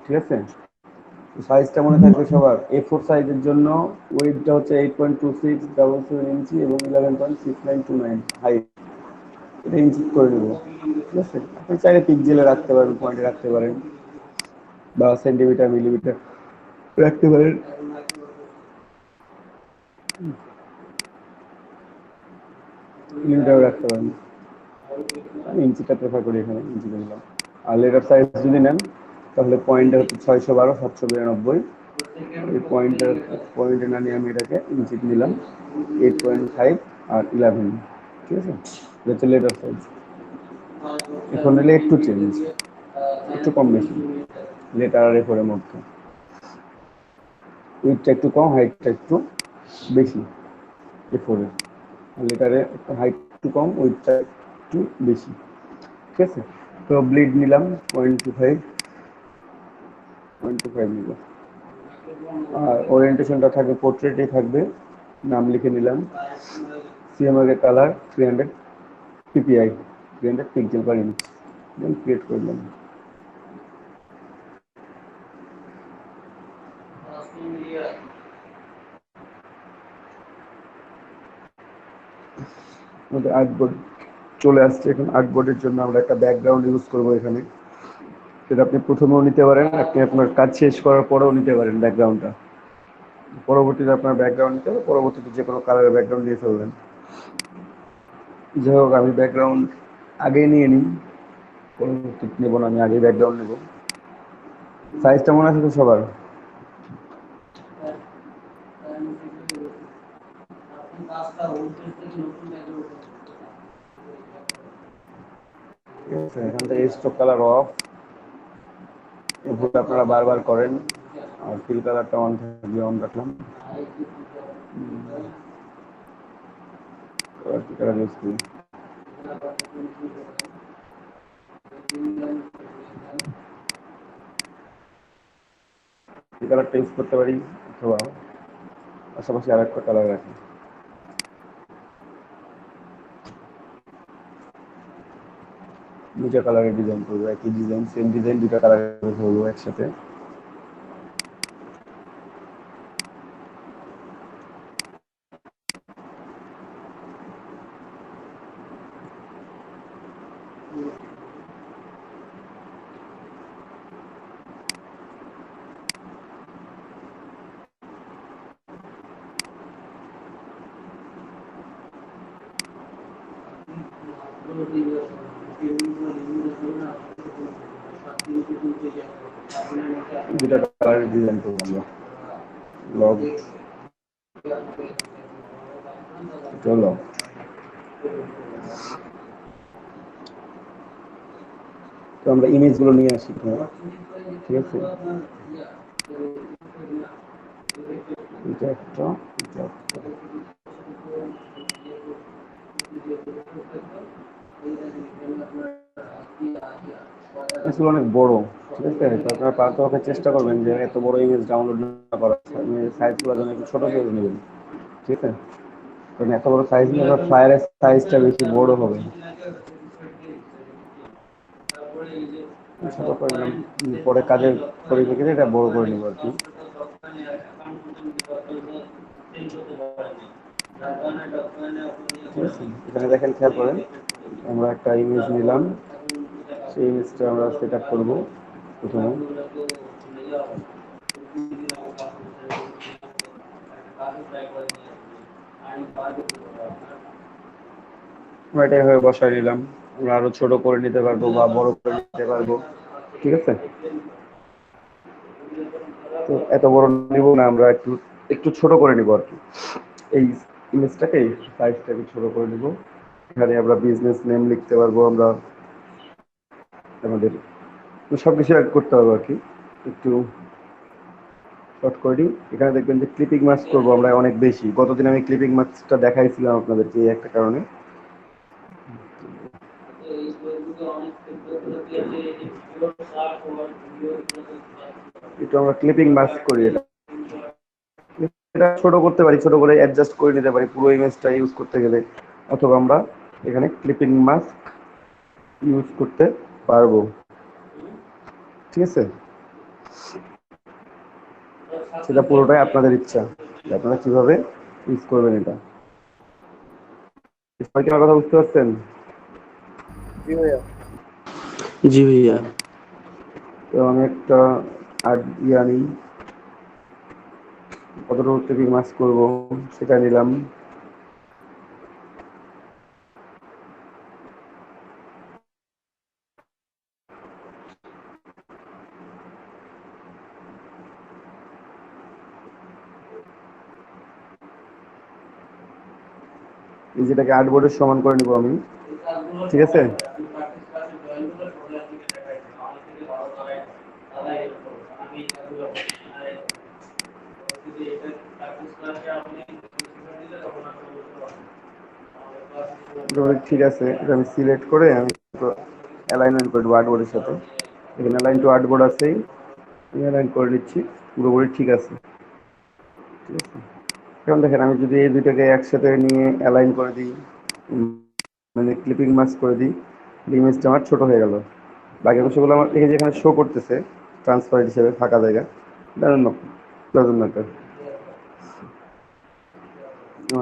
ঠিক আছে। সাইজটা মনে থাকবে সবার। A4 সাইজের জন্য ওয়েটটা হচ্ছে 8.2677 ইঞ্চি এবং 11.6929 হাইট। এটা ইঞ্চি করে নেব। ঠিক আছে, আপনি চাইলে পিক্সেলে রাখতে পারেন, পয়েন্টে রাখতে পারেন, বা সেন্টিমিটার মিলিমিটার রাখতে পারেন। মিলিমিটার রাখতে পারেন। আমি ইঞ্চিটা প্রেফার করি, এখানে ইঞ্চিটা নিলাম। আর লেটার সাইজ যদি নেন তাহলে পয়েন্টটা হচ্ছে 612 792। এই পয়েন্টে না নিয়ে আমি এটাকে ইঞ্চি নিলাম 8.5 আর 11। ঠিক আছে, এটা হচ্ছে লেটার সাইজ। এখন নিলে একটু চেঞ্জ, একটু কম বেশি লেটার আর A4 এর মধ্যে। উইথটা একটু কম, হাইটটা একটু বেশি A4 এর। লেটারে হাইট একটু কম, উইথটা একটু বেশি। ঠিক আছে, তো ব্লিড নিলাম 0.25 নিল। আর ওরিয়েন্টেশনটা থাকবে পোর্ট্রেটই থাকবে। নাম লিখে নিলাম। CMR colour 300 PPI, 300 pixel per inch. Then create করলাম। আমাদের আর্টবোর্ড চলে আসছে। এখন আর্টবোর্ডের জন্য আমরা একটা ব্যাকগ্রাউন্ড ইউজ করবো এখানে। সেটা আপনি প্রথমেও নিতে পারেন, আপনি আপনার কাজ শেষ করার পরেও নিতে পারেন ব্যাকগ্রাউন্ডটা। পরবর্তীতে আপনার ব্যাকগ্রাউন্ড নিতে হবে, পরবর্তীতে যে কোনো কালারের ব্যাকগ্রাউন্ড দিয়ে ফেলবেন। যাই হোক, আমি ব্যাকগ্রাউন্ড আগেই নিয়ে নিই, পরবর্তীতে নেবো না, আমি আগেই ব্যাকগ্রাউন্ড নেবো। সাইজটা মনে আছে তো সবার? এখান থেকে স্ট্রোক কালার অফ, এগুলো আপনারা বারবার করেন। আর ফিল কালারটা অন থাকবে, অন রাখলাম। কি কালার ইউজ করি? এই কালারটা ইউজ করতে পারি, অথবা পাশাপাশি আর একটা কালার রাখি। দুটা কালারের ডিজাইন করবো, একই ডিজাইন, সেম ডিজাইন, দুটা কালার করবো একসাথে। দুটা কালারের ডিজাইন করবো আমরা। লগ চলো, তো আমরা ইমেজগুলো নিয়ে আসি। ঠিক আছে, এটা একটা, এটা একটা। আসলে অনেক বড়। ঠিক আছে, তো আপনারা পারতে চেষ্টা করবেন যে এত বড় ইমেজ ডাউনলোড না করার, সাইজগুলো যেন একটু ছোট করে নেবেন। ঠিক আছে, কারণ এত বড় সাইজ নিয়ে আবার ফ্লায়ারের সাইজটা বেশি বড় হবে। ছোট করে নিলাম, পরে কাজের পরিপ্রেক্ষিতে এটা বড় করে নেব আর কি। ঠিক আছে, এখানে দেখেন, খেয়াল করেন, আমরা একটা ইমেজ নিলাম। সেই ইমেজটা আমরা সেট আপ করবো প্রথমে। আমরা এটা এভাবে বসাই নিলাম। আমরা আরো ছোট করে নিতে পারবো বা বড় করে নিতে পারবো। ঠিক আছে, তো এত বড় নিব না, আমরা একটু একটু ছোট করে নিব আর কি। এই ইমেজটাকে, সাইজটাকে ছোট করে নিব। এখানে আমরা বিজনেস নেম লিখতে পারবো, আমরা আমাদের সবকিছু অ্যাড করতে পারবো আর কি। একটু শর্ট করে দিই। এখানে দেখবেন যে ক্লিপিং মার্কস করবো আমরা অনেক বেশি। গতদিন আমি ক্লিপিং মার্কসটা দেখাইছিলাম আপনাদেরকে এই একটা কারণে। একটু আমরা ক্লিপিং মার্কস করি, এটা ছোট করতে পারি, ছোট করে অ্যাডজাস্ট করে নিতে পারি পুরো ইমেজটা ইউজ করতে গেলে, অথবা আমরা এখানে ক্লিপিং মাস্ক ইউজ করতে পারবো। ঠিক আছে, সেটা পুরোটাই আপনাদের ইচ্ছা, আপনারা কিভাবে ইউজ করবেন এটা। সবাই কি আমার কথা বুঝতে পারছেন? জি ভাইয়া। জি ভাইয়া। তো আমি একটা আনি কতটুকু টিপিং মাছ করবো সেটা নিলাম। যেটাকে আর্টবোর্ডের সমান করে নিব আমি, ঠিক আছে। ঠিক আছে, এটা আমি সিলেক্ট করে আমি অ্যালাইনমেন্ট করে দেবো আর্টবোর্ডের সাথে। এখানে অ্যালাইন টু আর্টবোর্ড আছেই, আমি অ্যালাইন করে নিচ্ছি, পুরোপুরি ঠিক আছে। ঠিক আছে, এখন দেখেন আমি যদি এই দুইটাকে একসাথে নিয়ে অ্যালাইন করে দিই, মানে ক্লিপিং মাস্ক করে দিই, ইমেজটা আমার ছোট হয়ে গেল। বাকি অংশগুলো আমার এই যে এখানে শো করতেছে ট্রান্সপারেন্ট হিসেবে ফাঁকা জায়গা, ডাজন্ট ম্যাটার।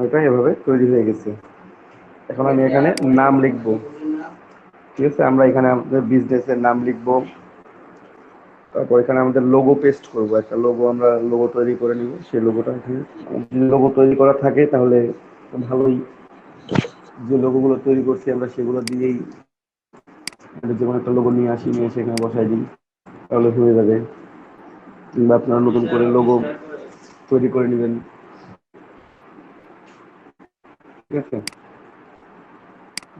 এটা এভাবে তৈরি হয়ে গেছে। এখন আমি এখানে নাম লিখব, ঠিক আছে। আমরা এখানে আমাদের বিজনেসের নাম লিখব, তারপর এখানে আমাদের লোগো পেস্ট করব, একটা লোগো আমরা লোগো তৈরি করে নিব। সেই লোগোটা এখানে যদি লোগো তৈরি করা থাকে তাহলে ভালোই, যে লোগোগুলো তৈরি করছি আমরা সেগুলো দিয়েই যে কোনো একটা লোগো নিয়ে আসি, নিয়ে এসে এখানে বসাই দিই, তাহলে হয়ে যাবে। কিংবা আপনারা নতুন করে লোগো তৈরি করে নেবেন, ঠিক আছে।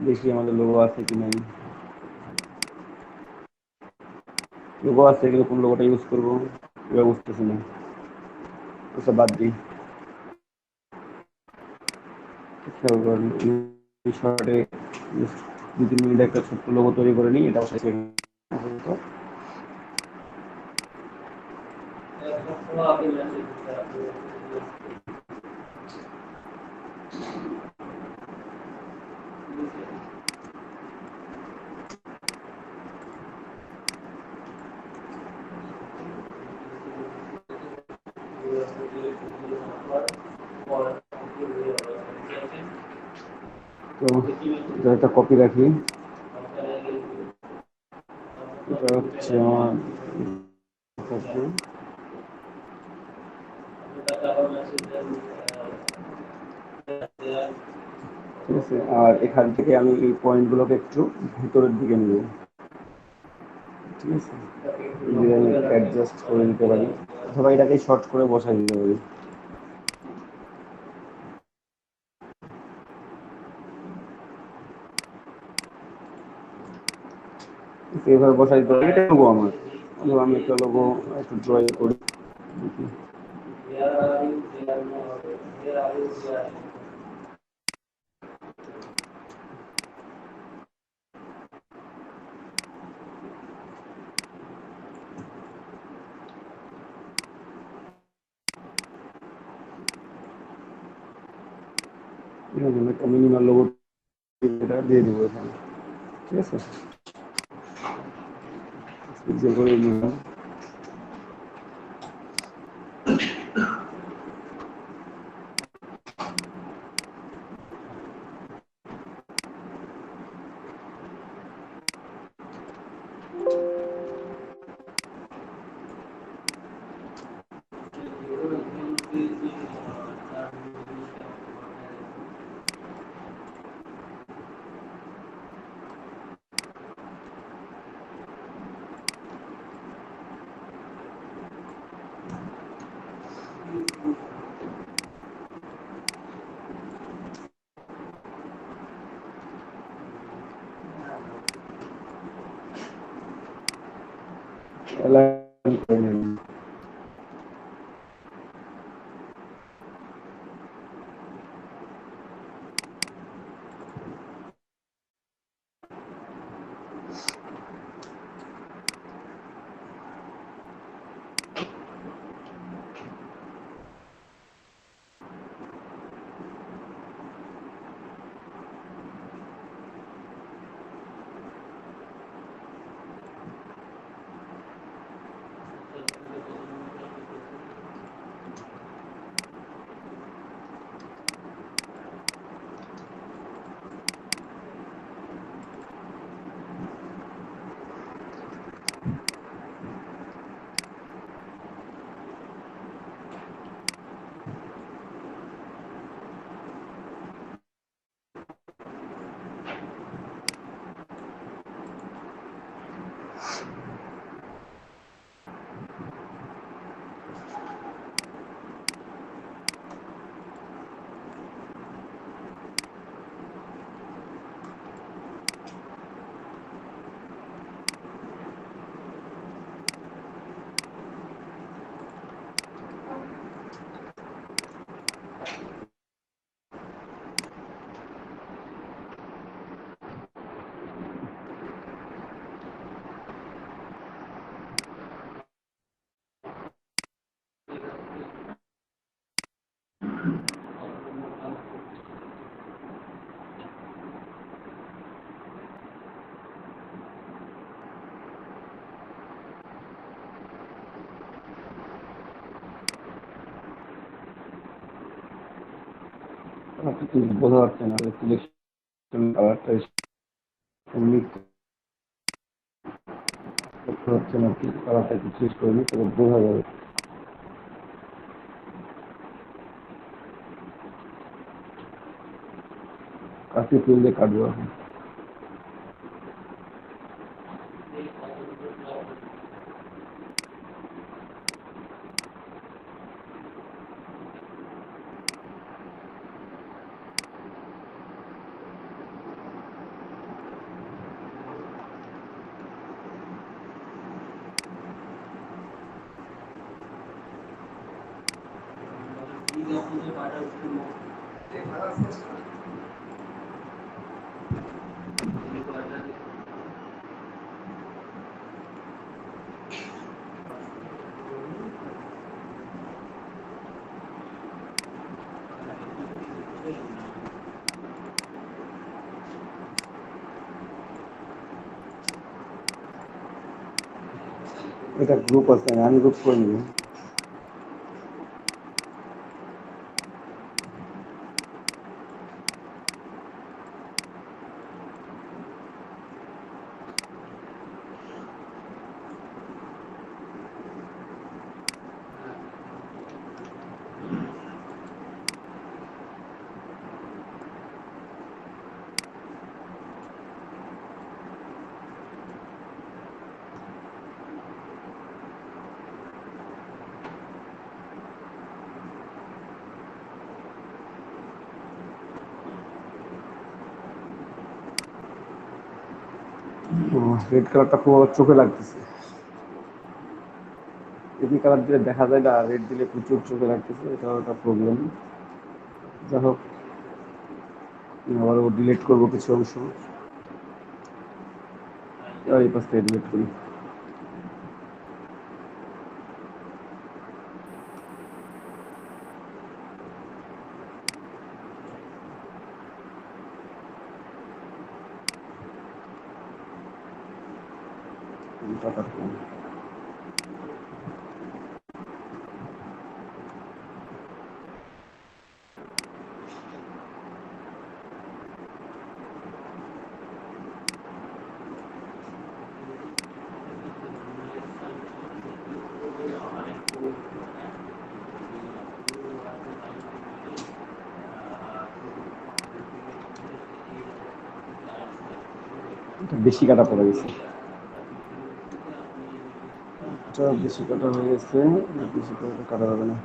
দেখি আমাদের লোগো আছে কি নাই। লোগো আছে কিন্তু কোন লোগোটা ইউজ করবো এটা বুঝতেছি না, ওসব বাদ দিই। শর্টে 2-3 মিনিট একটা ছোট্ট লোগো তৈরি করে নিই, এটা তো এটা একটা কপি রাখি। এটা হচ্ছে আমার ঠিক আছে। আর এখান থেকে আমি এই পয়েন্টগুলোকে একটু ভিতরের দিকে নেব, ঠিক আছে। আমি অ্যাডজাস্ট করে নিতে পারি, অথবা এটাকে শর্ট করে বসাই দিতে পারি। এভাবে বসাই দিতে পারি, এটা লোগো আমার। আমি একটা লোগো একটু ড্রয়িং করি। একটা মিনিমাল লোগো দিয়ে দেবো এখানে, ঠিক আছে। যে করে নিলাম। অ্যালাইন করে নিলাম। আপনি কি বোঝা যাচ্ছে না সিলেকশন কালারটা এমনি লক্ষ্য হচ্ছে না কি কালারটা একটু চেঞ্জ করে নিই তবে বোঝা যাবে। কাছে তুল দিয়ে কাটবো এখন। এটা গ্রুপ আছে, আনগ্রুপ করে নিবি। রেড কালারটা খুব আমার চোখে লাগতেছে। এই কালার দিলে দেখা যায় না, রেড দিলে প্রচুর চোখে লাগতেছে, এটা একটা প্রবলেম। যাই হোক, আবার ডিলিট করবো কিছু অংশ, এই পাশ থেকে ডিলিট করি। বেশি কাটা পড়ে গেছে, বেশি কাটা হয়ে গেছে, বেশি করে কাটা যাবে না।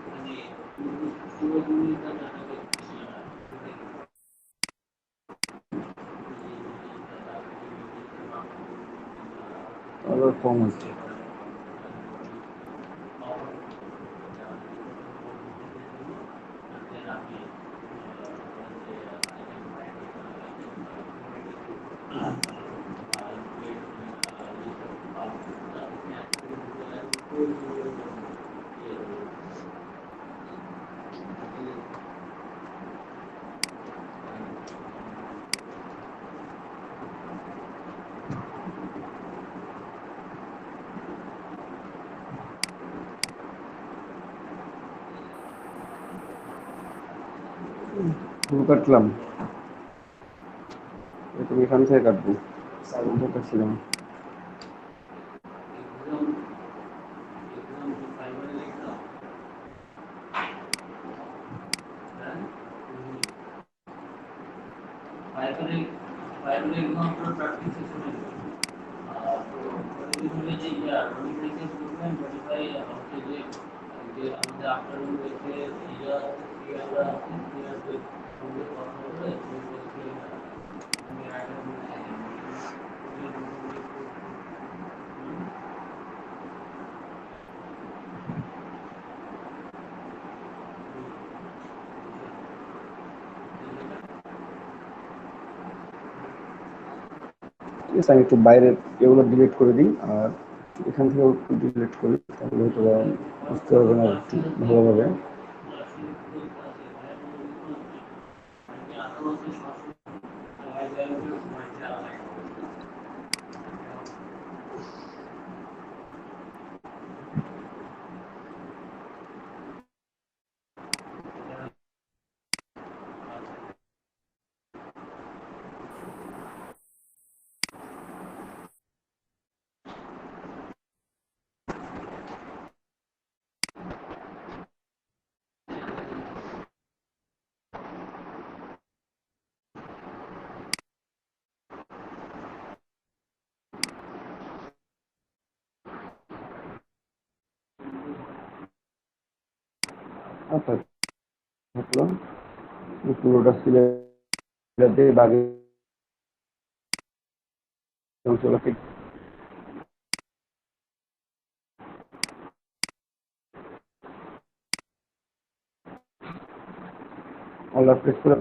আবার কম হচ্ছে। ফুল কাটলাম, তুমি এখান থেকে কাটবো, কাটছিলাম। ঠিক আছে, আমি একটু বাইরের এগুলো ডিলিট করে দিই, আর এখান থেকেও ডিলিট করি, তাহলে হয়তো বুঝতে পারবে না একটু ভালোভাবে। আচ্ছা থাকলো পুরোটা সিলেট দিয়ে বাকি অঞ্চলকে আল্লাহ হাফেজ করে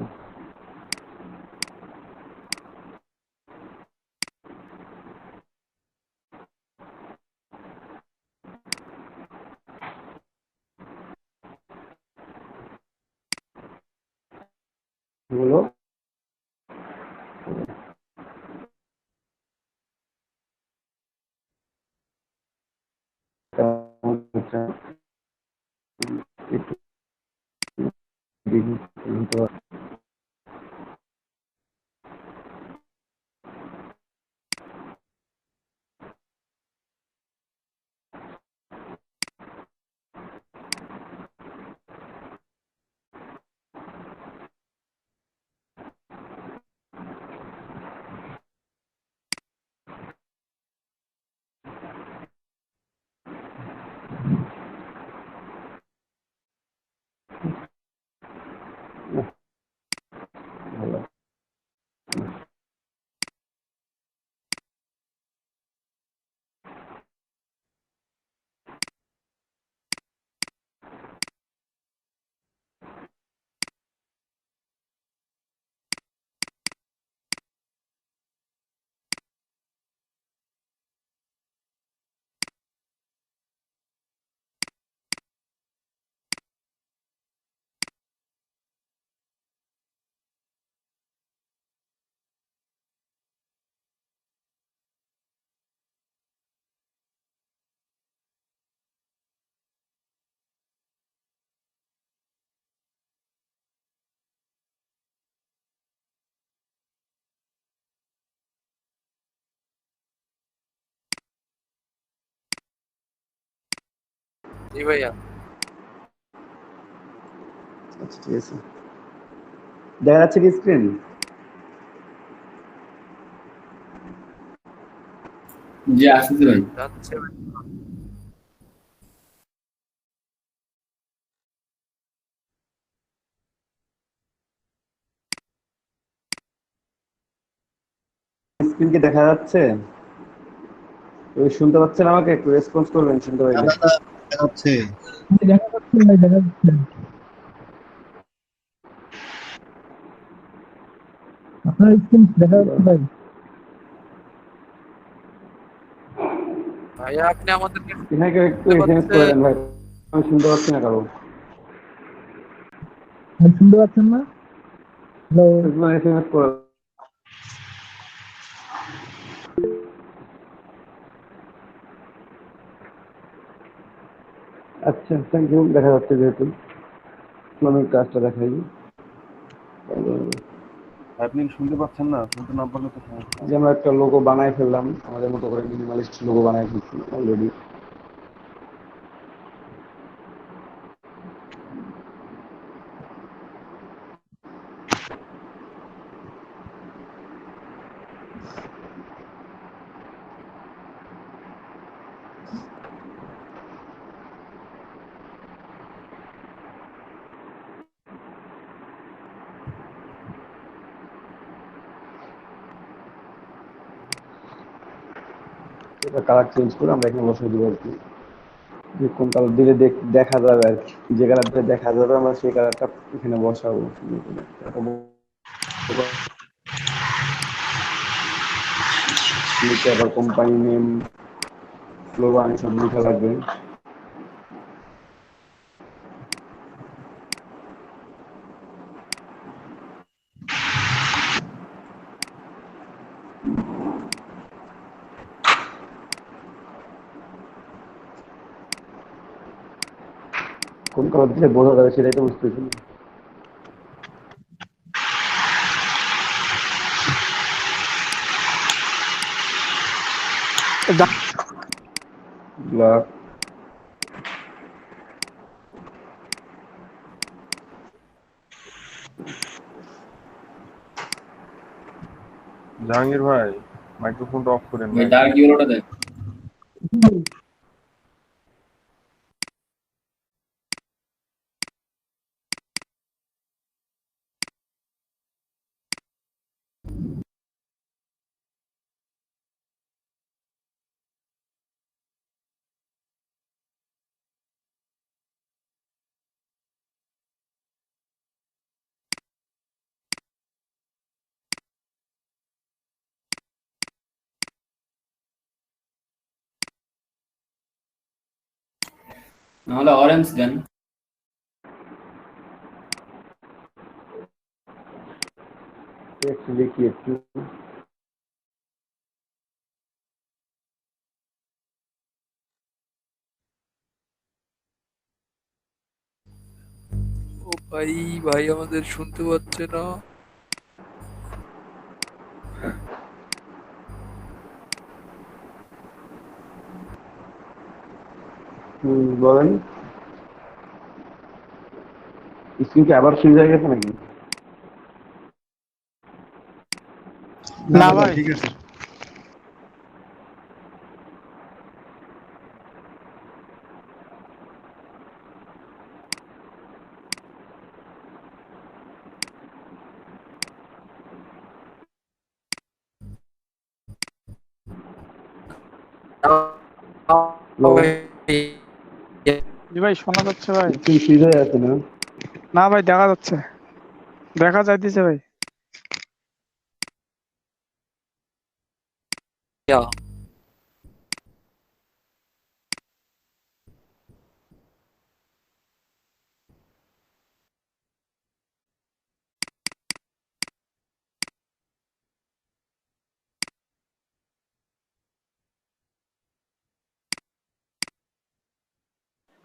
বলো কেমন হচ্ছে? একটু দেখি ভালো জি ভাইয়া। আচ্ছা ঠিক আছে দেখা যাচ্ছে কি স্ক্রিন জি আসতেছে ভাই। যাচ্ছে ভাই। স্ক্রিন কি দেখা যাচ্ছে ওই শুনতে পাচ্ছেন আমাকে একটু রেসপন্স করবেন শুনতে পাইলে দাদা দেখা যাচ্ছে। দেখা যাচ্ছে ভাই, দেখা যাচ্ছে। আপনার স্ক্রিন দেখা যাচ্ছে ভাই। ভাইয়া আপনি আমাদেরকে এনাকে একটু শুনতে এসএমএস করে দেন পাচ্ছেন? ভাই আমি শুনতে পাচ্ছি না কারো ভাই শুনতে পাচ্ছেন না? হ্যালো। একটু এসএমএস করে দেন। আচ্ছা থ্যাংক ইউ দেখা যাচ্ছে যেহেতু আমি কাজটা দেখাই আপনি শুনতে পাচ্ছেন না? শুনতে না পারলে তো সমস্যা। যে আমরা একটা লোগো বানাই ফেললাম আমাদের মতো করে মিনিমালিস্ট লোগো বানাই ফেলছি অলরেডি এটা কালার চেঞ্জ করে আমরা এখানে বসে দিব আর কি যে কোন কালার দিলে দেখা যাবে আর কি যে কালার দিলে দেখা যাবে আমরা সেই কালারটা এখানে বসাবো নিচে আবার কোম্পানি নেম স্লোগান সব লেখা লাগবে কোন কালার দিলে বোঝা যাবে সেটাই তো বুঝতেছি না ব্ল্যাক জাহাঙ্গীর ভাই মাইক্রোফোনটা অফ করেন ভাই ভাই। ডার্ক ইয়েলোটা দেখ। নাহলে অরেঞ্জ দেন। একটু দেখি একটু। ও ভাই, ভাই আমাদের শুনতে পাচ্ছে না। বলেন, স্ক্রিন কি আবার ফ্রিজ হয়ে গেছে নাকি? না ভাই, ঠিক আছে। জি ভাই শোনা যাচ্ছে ভাই। স্ক্রিন ফ্রিজ হয়ে আছে না? না ভাই দেখা যাচ্ছে, দেখা যাইতেছে ভাই।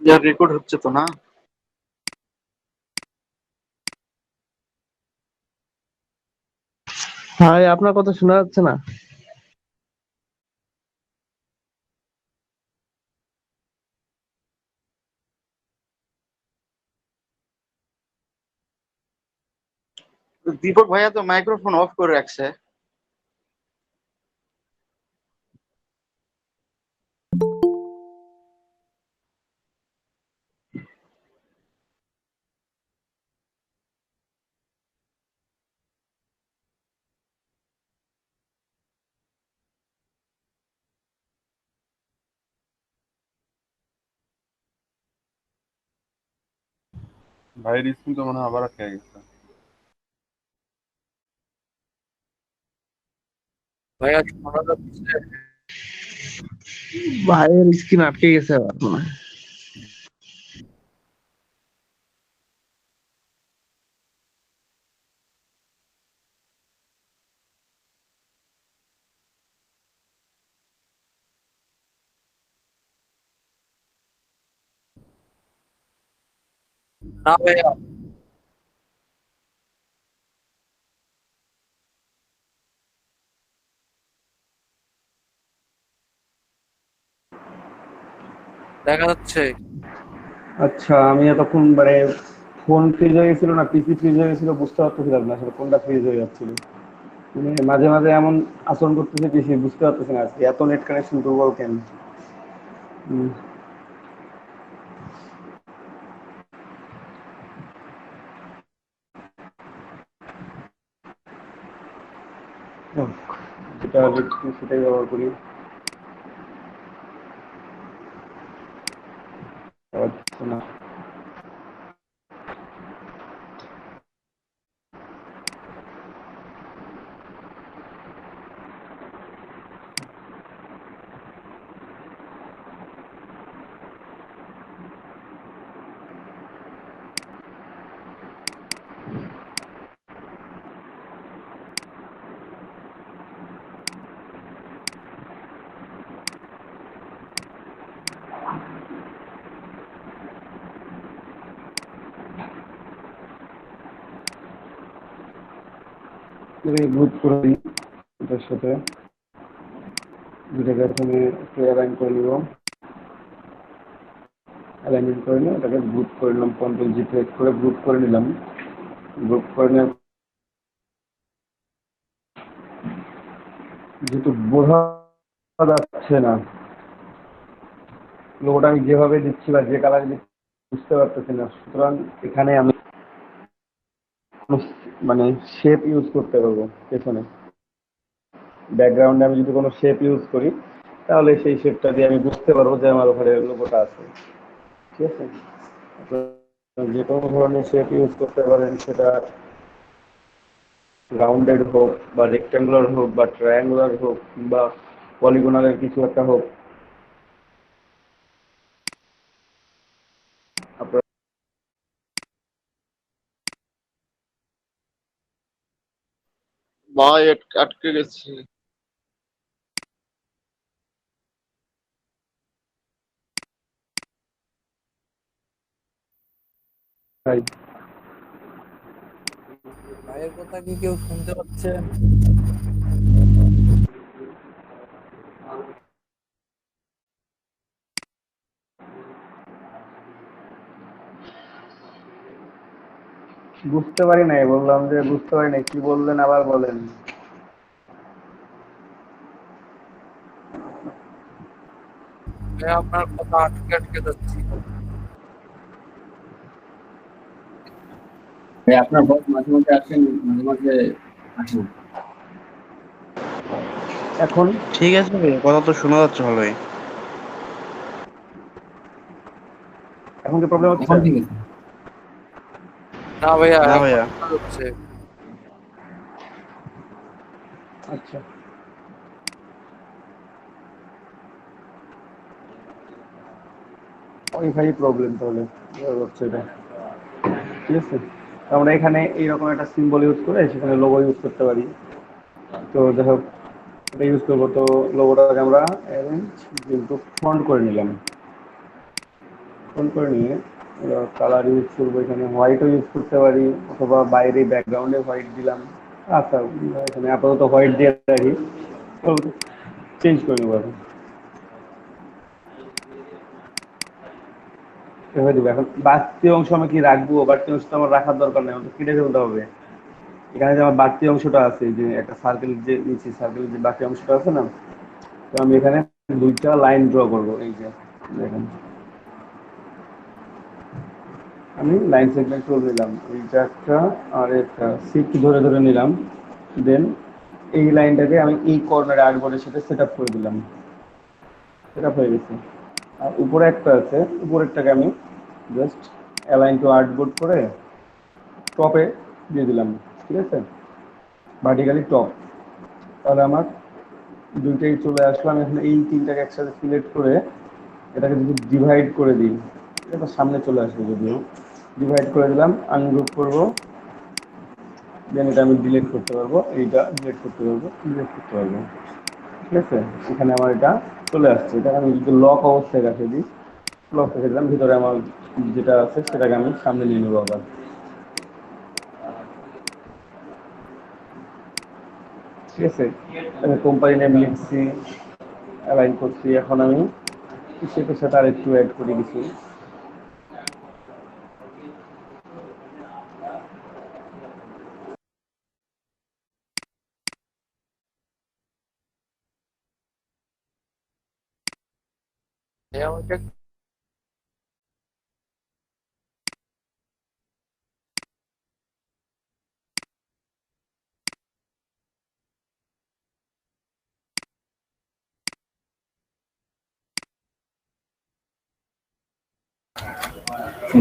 ইয়া, রেকর্ড হচ্ছে তো না? ভাই আপনার কথা শোনা যাচ্ছে না। দীপক ভাইয়া তো মাইক্রোফোন অফ করে রাখছে। ভাইয়ের স্ক্রিন তো মনে হয় আবার আটকে গেছে। ভাইয়া শোনা যাচ্ছে? ভাইয়ের স্ক্রিন আটকে গেছে আবার মনে হয়। না ভাইয়া, দেখা যাচ্ছে। আচ্ছা, আমি এতক্ষণ মানে ফোন ফ্রিজ হয়ে গেছিল না পিসি ফ্রিজ হয়ে গেছিল বুঝতে পারতেছিলাম না আসলে কোনটা ফ্রিজ হয়ে যাচ্ছিল। মানে মাঝে মাঝে এমন আচরণ করতেছে পিসি, বুঝতে পারতেছি না আজকে এত নেট কানেকশন দুর্বল কেন। হুম, যেটা দেখছি সেটাই ব্যবহার করি। আবার হচ্ছে না। বুট করে দিই এটার সাথে, দুটাকে প্রথমে একটু অ্যালাইন করে নিব। অ্যালাইনমেন্ট করে নিয়ে ওটাকে গ্রুপ করে নিলাম, কন্ট্রোল জি প্রেস করে গ্রুপ করে নিলাম। গ্রুপ করে নেওয়ার যেহেতু বোঝা যাচ্ছে না লোগোটা আমি যেভাবে দিচ্ছি বা যে কালার দিচ্ছি বুঝতে পারতেছি না, সুতরাং এখানে আমি মানে শেপ ইউজ করতে পারবো। পেছনে ব্যাকগ্রাউন্ডে আমি যদি কোনো শেপ ইউজ করি তাহলে সেই শেপটা দিয়ে আমি বুঝতে পারবো যে আমার ওখানে লোগোটা আছে। ঠিক আছে, আপনারা যে কোনো ধরনের শেপ ইউজ করতে পারেন, সেটা রাউন্ডেড হোক বা রেক্ট্যাঙ্গুলার হোক বা ট্রায়াঙ্গুলার হোক বা পলিগোনালের কিছু একটা হোক। ভাই আটকে গেছি। ভাই ভাইয়ের কথা কি কেউ শুনতে পাচ্ছেন? বুঝতে পারি নাই, বললাম যে বুঝতে পারি নাই, কি বললেন আবার বলেন। ভাই আপনার কথা আটকে আটকে যাচ্ছি। ভাই আপনার ভয়েস মাঝে মাঝে আসেন, মাঝে মাঝে আসেন না। এখন ঠিক আছে ভাই, কথা তো শোনা যাচ্ছে ভালোই। এখন কি প্রবলেম হচ্ছে? এখন ঠিক আছে। না ভাইয়া, না এখন ভাইয়া। শোনা যাচ্ছে। আচ্ছা, ওইখানে প্রবলেম তাহলে হচ্ছে এটা। ঠিক আছে, তো আমরা এখানে এইরকম একটা সিম্বল ইউজ করে সেখানে লোগো ইউজ করতে পারি। তো যাই হোক, এটা ইউজ করবো। তো লোগোটাকে আমরা অ্যারেঞ্জ কিন্তু ফন্ট করে নিলাম। ফন্ট করে নিয়ে কালার ইউজ করবো, এখানে হোয়াইটও ইউজ করতে পারি, অথবা বাইরে ব্যাকগ্রাউন্ডে হোয়াইট দিলাম। আচ্ছা, এখানে আপাতত হোয়াইট দিয়ে রাখি, চেঞ্জ করে নেবো এখন। এভাবে দেবো। এখন বাড়তি অংশ আমি কি রাখবো? বাড়তি অংশ তো আমার রাখার দরকার নেই, আমাকে কেটে ফেলতে হবে। এখানে যে আমার বাড়তি অংশটা আছে, যে একটা সার্কেল, যে নিচে সার্কেল যে বাকি অংশটা আছে না, তো আমি এখানে দুইটা লাইন ড্র করবো। এই যে দেখেন, আমি লাইন সেগমেন্ট করে নিলাম, এইটা একটা আর একটা শিফট ধরে ধরে নিলাম। দেন এই লাইনটাকে আমি এই কর্নারে আর্টবোর্ডের সাথে সেট আপ করে দিলাম। সেট আপ হয়ে গেছে। আর উপরে একটা আছে, উপরেরটাকে আমি জাস্ট অ্যালাইন টু আর্টবোর্ড করে টপে দিয়ে দিলাম। ঠিক আছে, ভার্টিক্যালি টপ। তাহলে আমার দুইটাই চলে আসলো। আমি এখন এই তিনটাকে একসাথে সিলেক্ট করে এটাকে যদি ডিভাইড করে দিই, এটা সামনে চলে আসবে। যদিও ডিভাইড করে দিলাম, আনগ্রুপ করব, দেন এটা আমি ডিলিট করতে পারবো, এইটা ডিলিট করতে পারবো, ডিলিট করতে পারবো। ঠিক আছে, এখানে আমার এটা চলে আসছে। এটা আমি যদি লক অবস্থায় রেখে দিই, লক রেখে দিলাম, ভিতরে আমার যেটা আছে সেটাকে আমি সামনে নিয়ে নেবো আবার। ঠিক আছে, আমি কোম্পানি নেম লিখছি, অ্যালাইন করছি। এখন আমি সেটার সাথে আর একটু অ্যাড করি কিছু। ভাই আমাকে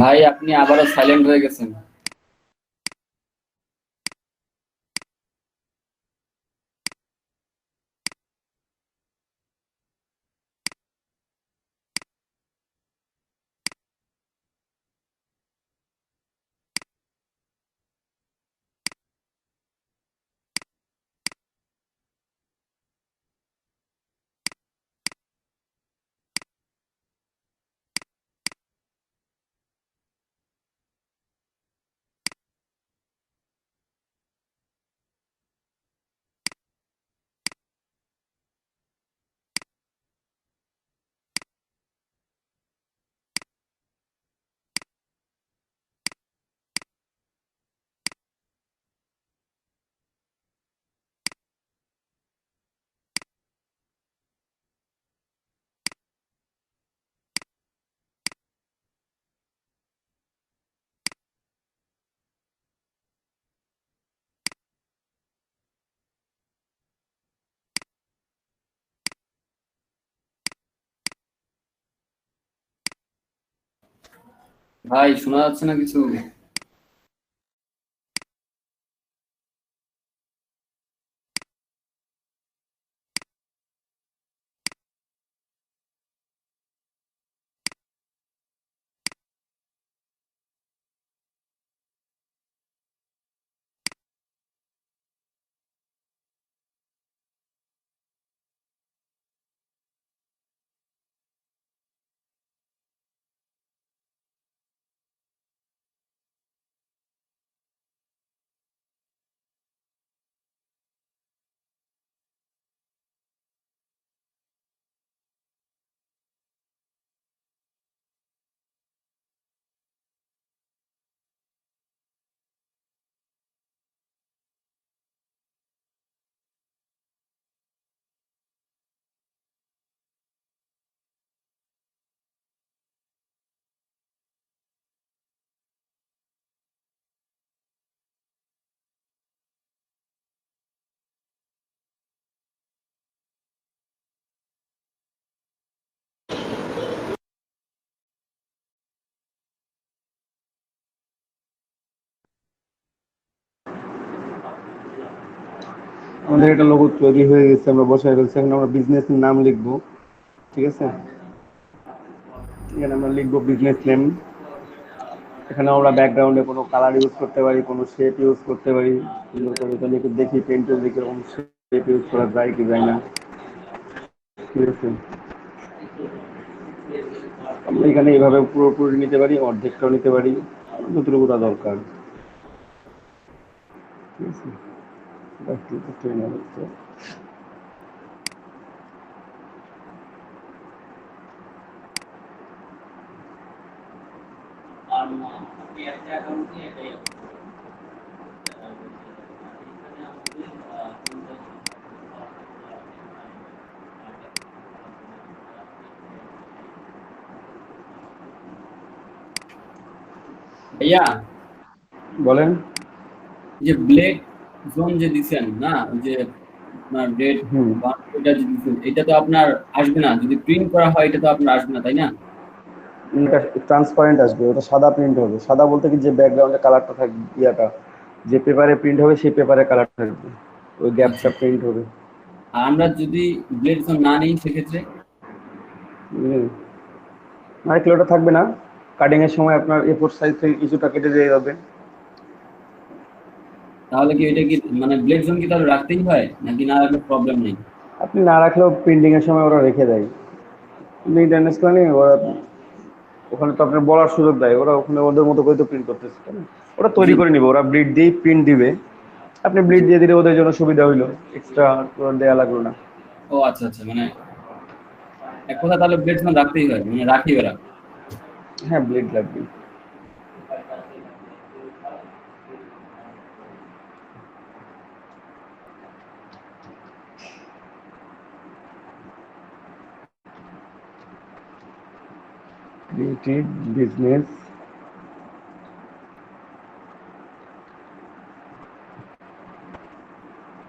ভাই আপনি আবারও সাইলেন্ট হয়ে গেছেন। ভাই শোনা যাচ্ছে না কিছু? আমাদের একটা লোগো তৈরি হয়ে গেছে, আমরা বসায় ফেলছি। এখন আমরা বিজনেস নাম লিখবো, ঠিক আছে? এখানে আমরা লিখবো বিজনেস নেম। এখানে আমরা ব্যাকগ্রাউন্ডে কোনো কালার ইউজ করতে পারি, কোনো শেপ ইউজ করতে পারি। তাহলে একটু দেখি পেন্টের দিকে এরকম শেপ ইউজ করা যায় কি যায় না, ঠিক আছে? আমরা এখানে এইভাবে পুরোপুরি নিতে পারি, অর্ধেকটাও নিতে পারি, যতটুকুটা দরকার, ঠিক আছে? এটা একটু ট্রেন হচ্ছে। ভাইয়া, বলেন। যে ব্লেড জোন যে দিছেন না, ওই যে আপনার রেড হুম, বাউন্ডারিটা যে দিছেন, এটা তো আপনার আসবে না। যদি প্রিন্ট করা হয় এটা তো আপনার আসবে না, তাই না? এটা ট্রান্সপারেন্ট আসবে, ওটা সাদা প্রিন্ট হবে। সাদা বলতে কি, যে ব্যাকগ্রাউন্ডে কালারটা থাকবে, ইয়াটা যে পেপারে প্রিন্ট হবে সেই পেপারে কালার থাকবে, ওই আচ্ছা। গ্যাপটা প্রিন্ট হবে। আর আমরা যদি ব্লেড জোন না নিই সেক্ষেত্রে বুঝলেন? না রাখলে ওটা থাকবে না। কাটিং এর সময় আপনার A4 সাইজ থেকে কিছুটা কেটে দিয়ে যাবে। তাহলে কি এটা কি মানে ব্লেড জোন কি তাহলে রাখতেই হয়, নাকি না রাখলে প্রবলেম নেই? আপনি না রাখলেও প্রিন্টিং এর সময় ওরা রেখে দেয়। প্রিন্টিং ট্রান্সপারেন্ট ওরা ওখানে তো আপনার বলার সুযোগ দেয়, ওরা ওখানে ওদের মতো করে তো প্রিন্ট করতেছে, তাই না? ওরা তৈরি জি করে নিবে, ওরা ব্লিড দিয়ে প্রিন্ট দিবে। আপনি ব্লিড জি। দিয়ে দিলে ওদের জন্য সুবিধা হইলো, এক্সট্রা দেয়া লাগলো না। ও আচ্ছা আচ্ছা, মানে এক কথা তাহলে ব্লেড জোন রাখতেই হয়, মানে রাখি ওরা। হ্যাঁ, ব্লিড লাগবে। ক্রিয়েটিভ বিজনেস,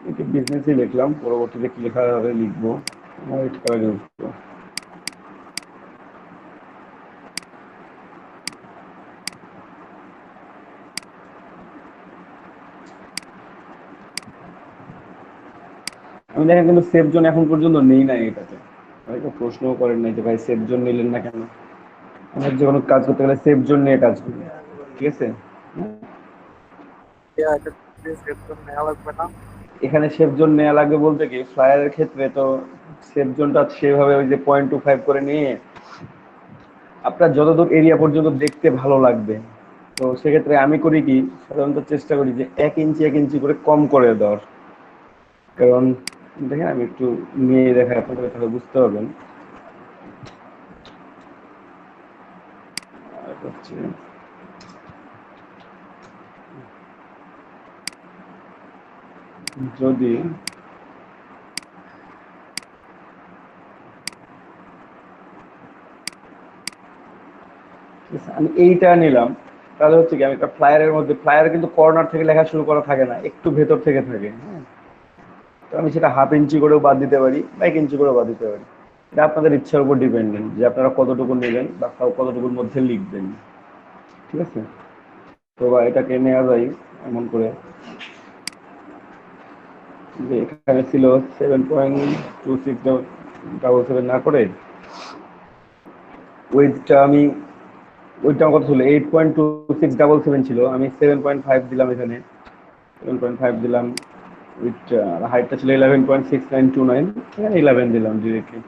এটা বিজনেসই লিখলাম, পরবর্তীতে কি লেখা হবে লিখবো। হোয়াইট কালার ইউজ করবো। আমি দেখেন কিন্তু সেফ জোন এখন পর্যন্ত নেই নাই এটাতে। হয়তো প্রশ্নও করেন নাই যে ভাই সেফ জোন নিলেন না কেন। আমরা যে কোনো কাজ করতে গেলে সেফ জোন নিয়ে কাজ করি, ঠিক আছে? এটা সেফ জোন নেওয়া লাগবে না। এখানে সেফ জোন নেওয়া লাগবে বলতে কি, ফ্লায়ারের ক্ষেত্রে তো সেফ জোনটা সেভাবে ওই যে 0.25 করে নিয়ে আপনার যতদূর এরিয়া পর্যন্ত দেখতে ভালো লাগবে। তো সেক্ষেত্রে আমি করি কি, সাধারণত চেষ্টা করি যে 1 ইঞ্চি করে কম করে দেওয়ার। কারণ দেখেন আমি একটু নিয়ে দেখাই আপনাদের, তাহলে বুঝতে পারবেন। আর হচ্ছে যদি আমি এইটা নিলাম, তাহলে হচ্ছে কি, আমি একটা ফ্লায়ারের মধ্যে, ফ্লায়ার কিন্তু কর্নার থেকে লেখা শুরু করা থাকে না, একটু ভেতর থেকে থাকে, হ্যাঁ? তো আমি সেটা 1/2 ইঞ্চি করেও বাদ দিতে পারি বা 1 ইঞ্চি করেও বাদ দিতে পারি। এটা আপনাদের ইচ্ছার উপর ডিপেন্ডেন্ট যে আপনারা কতটুকু নেবেন বা কতটুকুর মধ্যে লিখবেন, ঠিক আছে? তো বা এটাকে নেওয়া যায় এমন করে যে এখানে ছিল 7.2677 না করে ওয়েটটা আমি, ওইটা কত ছিল, 8.2677 ছিল, আমি 7.5 দিলাম এখানে, 7.5 দিলাম। উইথ হাইটটা ছিল 11.6929, এখানে 11 দিলাম ডিরেক্টলি।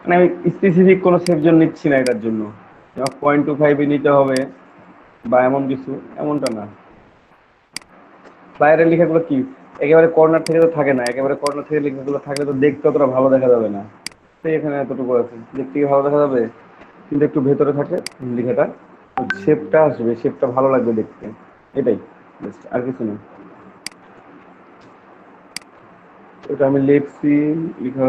মানে আমি স্পেসিফিক কোনো সেকশন নিচ্ছি না এটার জন্য, 0.25 নিতে হবে বা এমন কিছু, এমনটা না। ফ্লায়ারের লেখাগুলো কি একেবারে কর্নার থেকে তো থাকে না, একেবারে কর্নার থেকে লেখাগুলো থাকলে তো দেখতে অতটা ভালো দেখা যাবে না। তাই এখানে এতটুকু আছে, দেখতে কি ভালো দেখা যাবে, কিন্তু একটু ভেতরে থাকে লেখাটা, শেপটা আসবে, শেপটা ভালো লাগবে দেখতে, এটাই জাস্ট, আর কিছু না। এটা আমি লিখছি, লেখা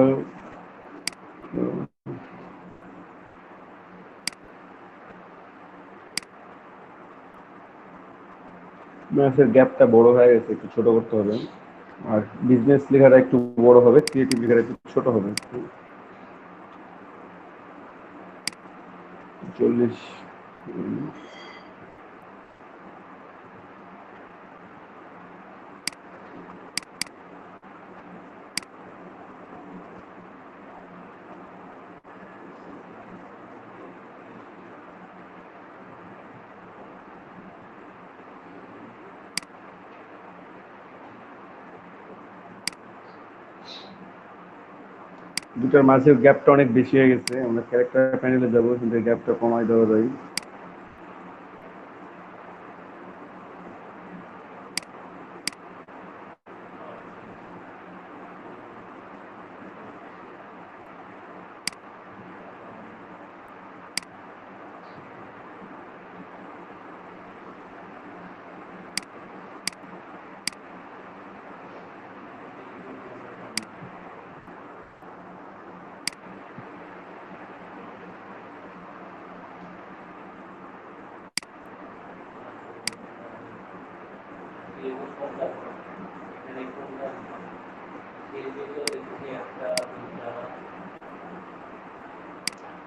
ম্যাথের গ্যাপটা বড় হয়ে গেছে, একটু ছোট করতে হবে। আর বিজনেস লেখাটা একটু বড় হবে, ক্রিয়েটিভ লেখাটা একটু ছোট হবে। 40। দুটার মাঝে গ্যাপটা অনেক বেশি হয়ে গেছে, আমরা ক্যারেক্টার প্যানেলে যাবো, কিন্তু গ্যাপটা কমাই দেওয়া যায়।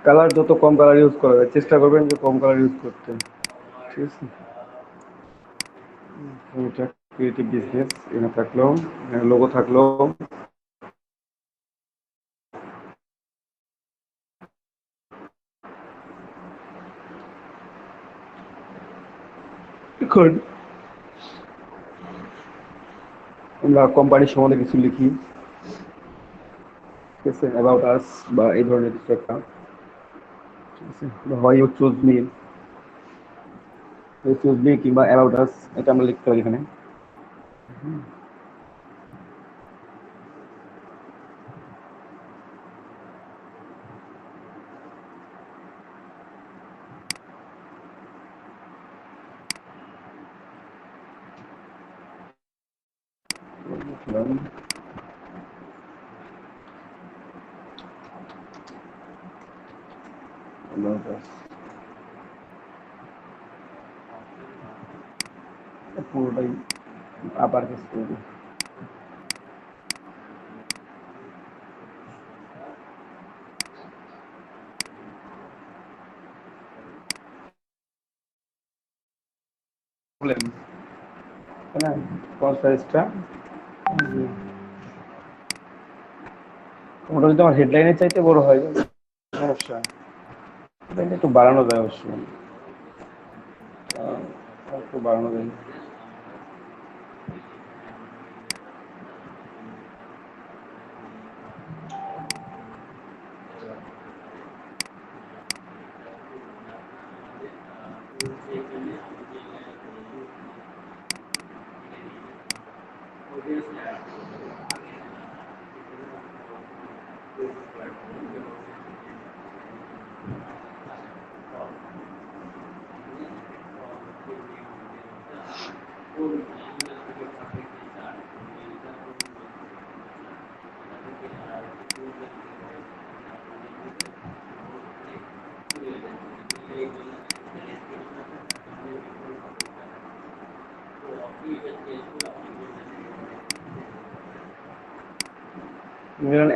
কালার যত কম কালার ইউজ করা যায় চেষ্টা করবেন যে কম কালার ইউজ করতে, ঠিক আছে। এটা ক্রিয়েটিভ বিজনেস, এখানে থাকলো, এখানে লোগো থাকলো, এখন আমরা কোম্পানির সম্বন্ধে কিছু লিখি, ঠিক আছে, অ্যাবাউট আস বা এই ধরনের কিছু একটা, ঠিক আছে, হয় you choose me, you choose me কিংবা অ্যাবাউট আস, এটা আমরা লিখতে পারি এখানে। পুরোটাই আবার কেস করবো। সাইজটা ওটা যদি আমার হেডলাইনের চাইতে বড় হয় সমস্যা, এটা একটু বাড়ানো যায় অবশ্যই, একটু বাড়ানো যায়।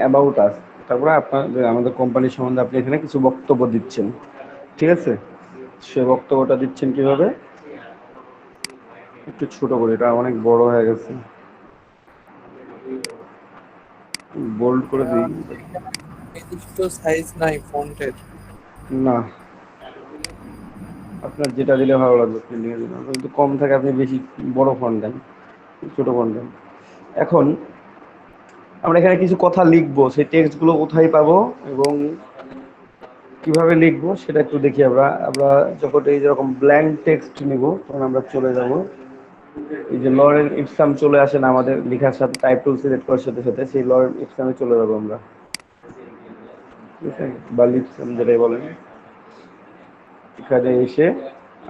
অ্যাবাউট আস, তারপরে আপনার আমাদের কোম্পানির সম্বন্ধে আপনি এখানে কিছু বক্তব্য দিচ্ছেন, ঠিক আছে। সে বক্তব্যটা দিচ্ছেন কিভাবে, একটু ছোট করে, এটা অনেক বড় হয়ে গেছে, বোল্ড করে দিই। নির্দিষ্ট সাইজ নাই ফন্টের। না, আপনার যেটা দিলে ভালো লাগবে আপনি নিয়ে দিন, যদি কম থাকে আপনি বেশি বড় ফন্ট দেন, ছোট ফন্ট দেন। এখন আমরা এখানে কিছু কথা লিখবো, সেই টেক্সটগুলো কোথায় পাবো এবং কিভাবে লিখবো সেটা একটু দেখি। আমরা যখন এই যেরকম ব্ল্যাঙ্ক টেক্সট নিব তখন আমরা চলে যাব, এই যে লরেল ইপসাম চলে আসেন আমাদের লেখার সাথে, টাইপ টুল সিলেক্ট করার সাথে সাথে সেই লরেল ইপসামে চলে যাবো আমরা, ঠিক আছে, বা লিপসাম যেটাই বলেন। এখানে এসে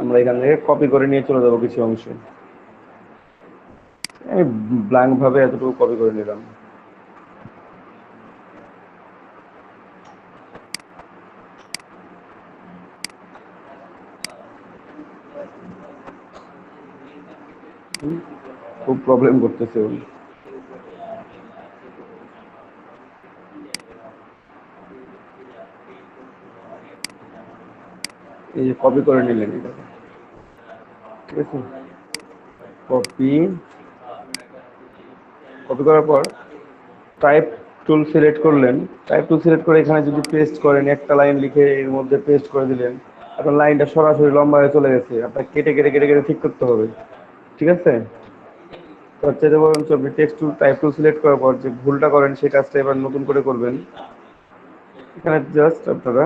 আমরা এখান থেকে কপি করে নিয়ে চলে যাবো কিছু অংশ, আমি ব্ল্যাঙ্ক ভাবে এতটুকু কপি করে নিলাম। খুব প্রবলেম করতেছে উনি। এই যে কপি করে নিলেন এটা, ঠিক আছে, কপি করার পর টাইপ টুল সিলেক্ট করলেন, টাইপ টুল সিলেক্ট করে এখানে যদি পেস্ট করেন, একটা লাইন লিখে এর মধ্যে পেস্ট করে দিলেন, আপনার লাইনটা সরাসরি লম্বা হয়ে চলে গেছে, আপনার কেটে কেটে কেটে কেটে ঠিক করতে হবে, ঠিক আছে। তার চাইতে বরঞ্চ আপনি text tool type tool select করার পর যে ভুলটা করেন সেই কাজটা এবার নতুন করে করবেন, এখানে জাস্ট আপনারা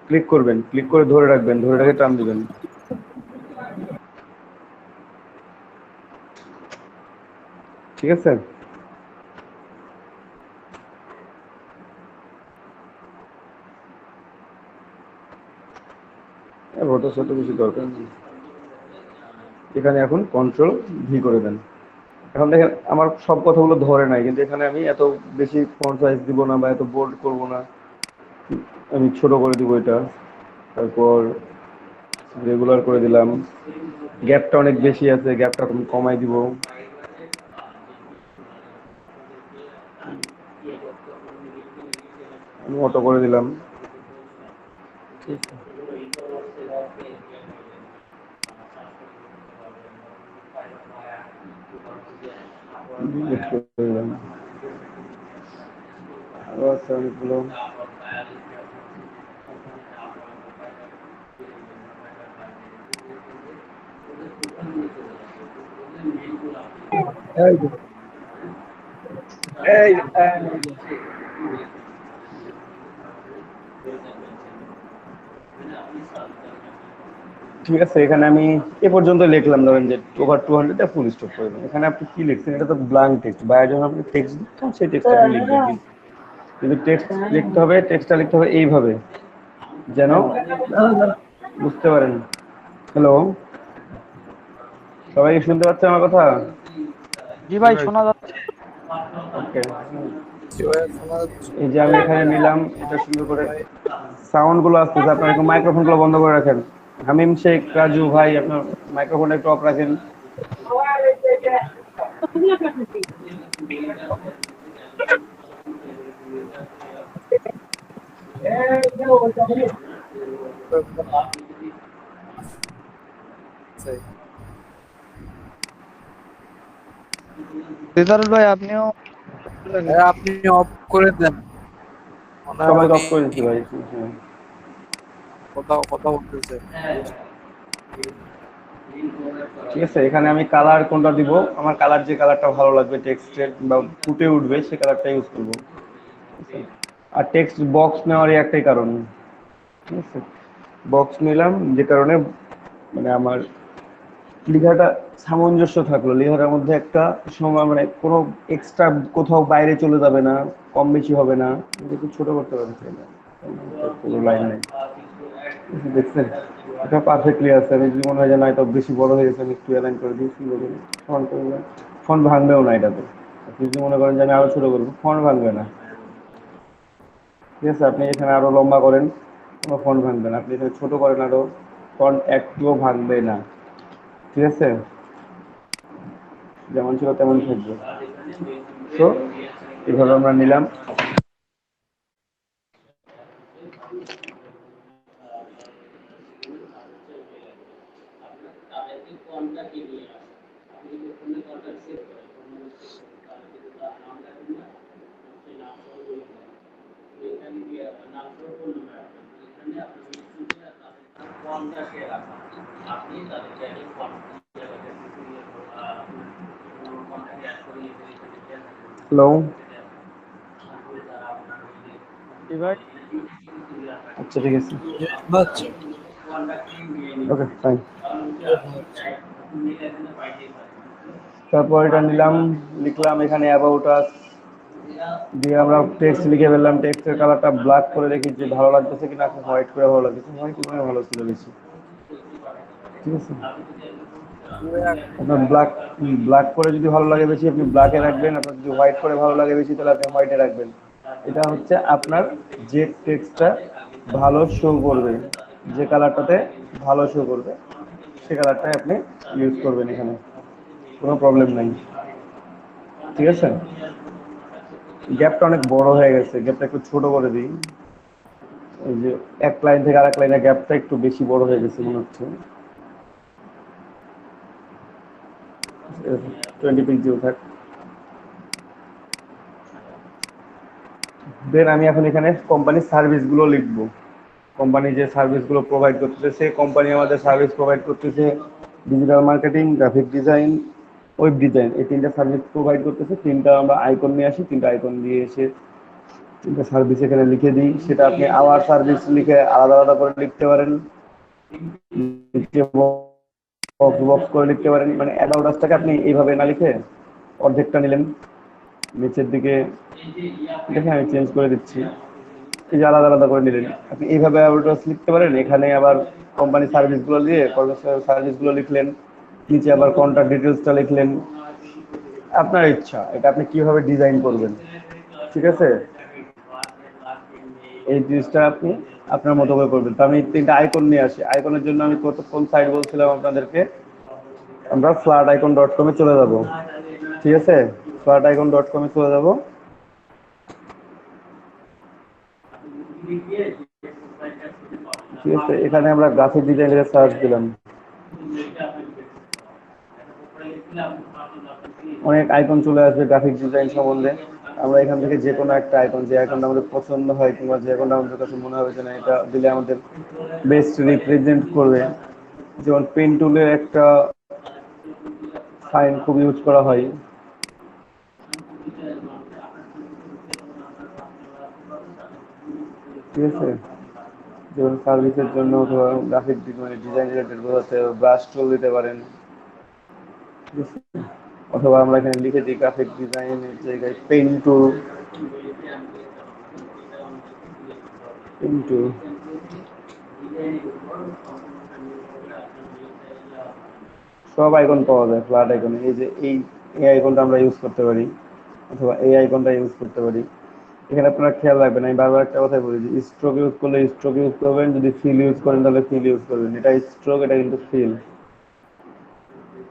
ক্লিক করবেন, ক্লিক করে ধরে রাখবেন, ধরে রেখে টান দিবেন। ঠিক আছে? ওটা ছোট বেশি দরকার নেই। এখানে এখন কন্ট্রোল ভি করে দেন। এখন দেখেন আমার সব কথাগুলো ধরে নাই, কিন্তু এখানে আমি এত বেশি ফন্ট সাইজ দিব না বা এত বোল্ড করব না, আমি ছোট করে দিব এটা। তারপর রেগুলার করে দিলাম। গ্যাপটা অনেক বেশি আছে, গ্যাপটা আমি কমাই দিব। আমি অটো করে দিলাম। ডিলিট করে দিলাম। আরো আছে অনেকগুলো। এই যে, এই যে। ঠিক আছে, এখানে আমি এ পর্যন্ত লিখলাম, ধরেন যে ওভার 200 ফুল স্টপ করে দেবেন। এখানে আপনি কি লিখছেন, এটা তো ব্ল্যাঙ্ক টেক্সট, বাইরে যখন আপনি টেক্সট দিচ্ছেন সেই টেক্সটটা আপনি লিখবেন, কিন্তু টেক্সট লিখতে হবে, টেক্সটটা লিখতে হবে এইভাবে যেন বুঝতে পারেন। হ্যালো, সবাই কি শুনতে পাচ্ছে আমার কথা? জি ভাই শোনা যাচ্ছে। ওকে। জি ভাইয়া শোনা যাচ্ছে। এই যে আমি এখানে নিলাম, এটা সুন্দর করে সাউন্ড গুলো আসতেছে, আপনার একটু মাইক্রোফোন গুলো বন্ধ করে রাখেন। হামিম শেখ, রাজু ভাই, আপনার মাইক্রোফোনটা একটু অফ রাখেন। রেজাল্ট ভাই আপনিও ভাইয়া আপনি অফ করে দেন, মনে হয় সবাই উনি অফ করে দিচ্ছি ভাই। কথা কথা বলতেছে। ঠিক আছে, এখানে আমি কালার কোনটা দিব, আমার কালার যে কালারটা ভালো লাগবে টেক্সটের বা ফুটে উঠবে সে কালারটা ইউজ করবো। আর টেক্সট বক্স নেওয়ারই একটাই কারণ, ঠিক আছে, বক্স নিলাম যে কারণে মানে আমার লেখাটা সামঞ্জস্য থাকলো, লেখাটার মধ্যে একটা সময় মানে কোনো এক্সট্রা কোথাও বাইরে চলে যাবে না, কম বেশি হবে না, একটু ছোট করতে পারছি না, পুরো লাইন নেই। দেখছেন এটা পারফেক্টলি আছে। আমি যদি মনে হয় যে না এটা বেশি বড় হয়ে গেছে, আমি একটু অ্যালাইন করে দিই, সুন্দর করে ফন্ট করে দিলাম। ফন্ট ভাঙবেও না এটাতে। আপনি যদি মনে করেন যে আমি আরো ছোট করবো, ফন্ট ভাঙবে না। ঠিক আছে, আপনি এখানে আরো লম্বা করেন, কোনো ফন্ট ভাঙবে না। আপনি এখানে ছোট করেন আরো, ফন্ট একটুও ভাঙবে না। ঠিক আছে, যেমন ছিল তেমন থাকবে। তো এভাবে আমরা নিলাম। হ্যালো, জি ভাই। আচ্ছা ঠিক আছে, জি, শোনা যাচ্ছে। Okay fine. শোনা যাচ্ছে। তারপর এটা নিলাম, লিখলাম এখানে অ্যাবাউট আস, দিয়ে আমরা টেক্সট লিখে ফেললাম। টেক্সটের কালারটা ব্ল্যাক করে রেখেছি, যে ভালো লাগতেছে কিনা, হোয়াইট করে ভালো লাগতেছে, হোয়াইট করে ভালো ছিল বেশি। ঠিক আছে, আপনার ব্ল্যাক ব্ল্যাক করে যদি ভালো লাগে বেশি আপনি ব্ল্যাকে রাখবেন, আপনার যদি হোয়াইট করে ভালো লাগে বেশি তাহলে আপনি হোয়াইটে রাখবেন। এটা হচ্ছে আপনার যে টেক্সটটা ভালো শো করবে, যে কালারটাতে ভালো শো করবে সে কালারটাই আপনি ইউজ করবেন, এখানে কোনো প্রবলেম নাই। ঠিক আছে, গ্যাপটা অনেক বড় হয়ে গেছে, গ্যাপটা একটু ছোট করে দিই। এই যে এক লাইন থেকে আরেক লাইনের গ্যাপটা একটু বেশি বড় হয়ে গেছে মনে হচ্ছে। 20 পিক্সেল থাক। দেন আমি এখন এখানে কোম্পানির সার্ভিসগুলো লিখবো। কোম্পানি যে সার্ভিসগুলো প্রোভাইড করতেছে, সে কোম্পানি আমাদের সার্ভিস প্রোভাইড করতেছে digital marketing, graphic design, web design, এই তিনটা সার্ভিস প্রোভাইড করতেছে। তিনটা আমরা আইকন নিয়ে আসি, তিনটা আইকন দিয়ে এসে তিনটা সার্ভিস এখানে লিখে দিই। সেটা আপনি আওয়ার সার্ভিস লিখে আলাদা আলাদা করে লিখতে পারেন, বক্স বক্স করে লিখতে পারেন। মানে অ্যাবাউট আপনি এইভাবে না লিখে অর্ধেকটা নিলেন, নিচের দিকে দেখে আমি চেঞ্জ করে দিচ্ছি, এই যে আলাদা আলাদা করে নিলেন। আপনি এইভাবে অ্যাবাউট লিখতে পারেন। এখানে আবার কোম্পানি সার্ভিসগুলো দিয়ে কর্মচারী সার্ভিসগুলো লিখলেন, নিচে আবার কন্ট্যাক্ট ডিটেলসটা লিখলেন। আপনার ইচ্ছা এটা আপনি কিভাবে ডিজাইন করবেন, ঠিক আছে? এই জিনিসটা আপনি আপনার মতো করে করবেন। তো আমি তিনটা আইকন নিয়ে আসি। আইকনের জন্য আমি কোন সাইট বলছিলাম আপনাদেরকে, আমরা flaticon.com চলে যাব, ঠিক আছে? flaticon.com চলে যাব। ঠিক আছে, এখানে আমরা গ্রাফিক ডিজাইনের সার্চ দিলাম, অনেক আইকন চলে আসবে গ্রাফিক ডিজাইন সম্বন্ধে। আমরা এখান থেকে যে কোনো একটা আইকন, যে আইকনটা আমাদের পছন্দ হয় কিংবা যে আইকনটা আমাদের কাছে মনে হবে যে না এটা দিলে আমাদের বেস্ট রিপ্রেজেন্ট করবে। যেমন পেন টুলের একটা সাইন খুব ইউজ করা হয়, ঠিক আছে? যেমন সার্ভিসের জন্য অথবা গ্রাফিক মানে ডিজাইন রিলেটেড বোঝাতে ব্রাশ টুল দিতে পারেন, ঠিক আছে? অথবা আমরা এখানে লিখে দিই গ্রাফিক ডিজাইনের জায়গায় পেন টুল, পেন টুল। সব আইকন পাওয়া যায় ফ্ল্যাট আইকনে। এই যে এই আইকনটা আমরা ইউজ করতে পারি, অথবা এই আইকনটা ইউজ করতে পারি। এখানে আপনারা খেয়াল রাখবেন, আমি বারবার একটা কথাই বলি যে স্ট্রোক ইউজ করলে স্ট্রোক ইউজ করবেন, যদি ফিল ইউজ করেন তাহলে ফিল ইউজ করবেন। এটা স্ট্রোক, এটা কিন্তু ফিল,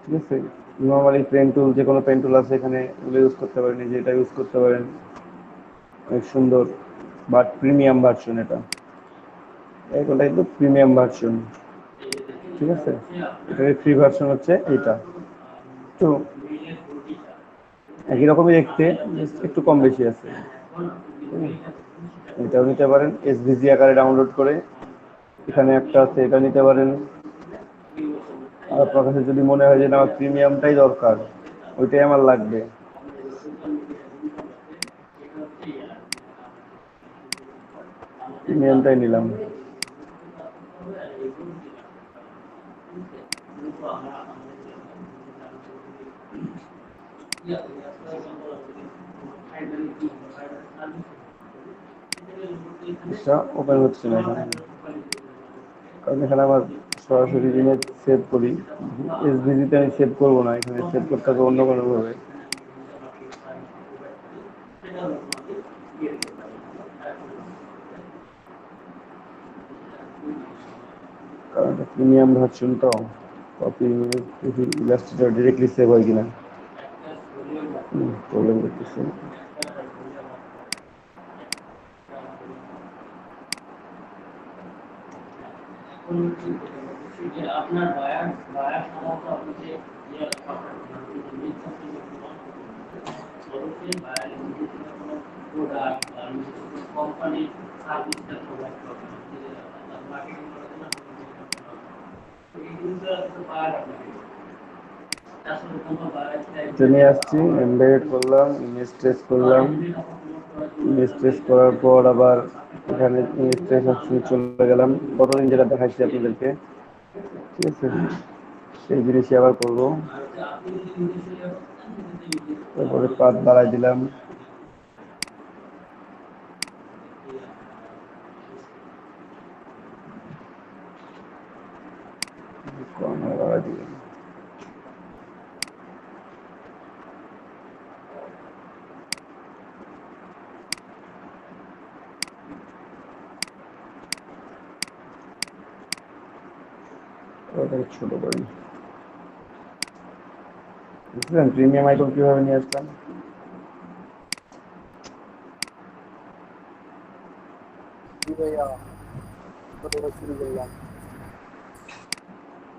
ঠিক আছে? নর্মালি পেন টুল, যে কোনো পেন টুল আছে এখানে, এগুলো ইউজ করতে পারেন। এই যে এটা ইউজ করতে পারেন, অনেক সুন্দর, বাট প্রিমিয়াম ভার্সন। এটা আইকনটা কিন্তু প্রিমিয়াম ভার্সন, ঠিক আছে? এটার ফ্রি ভার্সন হচ্ছে এটা। তো একই রকমই দেখতে, একটু কম বেশি আছে। এটাও নিতে পারেন এসভিজি আকারে ডাউনলোড করে, এখানে একটা আছে, এটা নিতে পারেন। আর আপনার কাছে যদি মনে হয় যে না আমার প্রিমিয়ামটাই দরকার, ওইটাই আমার লাগবে, প্রিমিয়ামটাই নিলাম। এটা ওপেন হচ্ছে না এখানে, কারণ এখানে আমার সরাসরি ইমেজ সেভ করি। এসভিজিতে আমি সেভ করবো না, এখানে সেভ করতে হবে অন্য কোনোভাবে। কারণ এটা প্রিমিয়াম ভার্সন, তো copy image Illustrator directly save হয় কিনা প্রবলেম করতেছে। নিয়ে আসছি, এমবেড করলাম, ইমেজ ট্রেস করলাম। ইমেজ ট্রেস করার পর আবার এখানে ইমেজ ট্রেস অপশনে চলে গেলাম, কতদিন যেটা দেখাচ্ছি আপনাদেরকে, ঠিক আছে? সেই জিনিসই আবার করবো। তারপরে পাত বাড়াই দিলাম, বাড়াই দিলাম। ছোট করি, বুঝলেন প্রিমিয়াম আইকন কিভাবে নিয়ে আসলাম?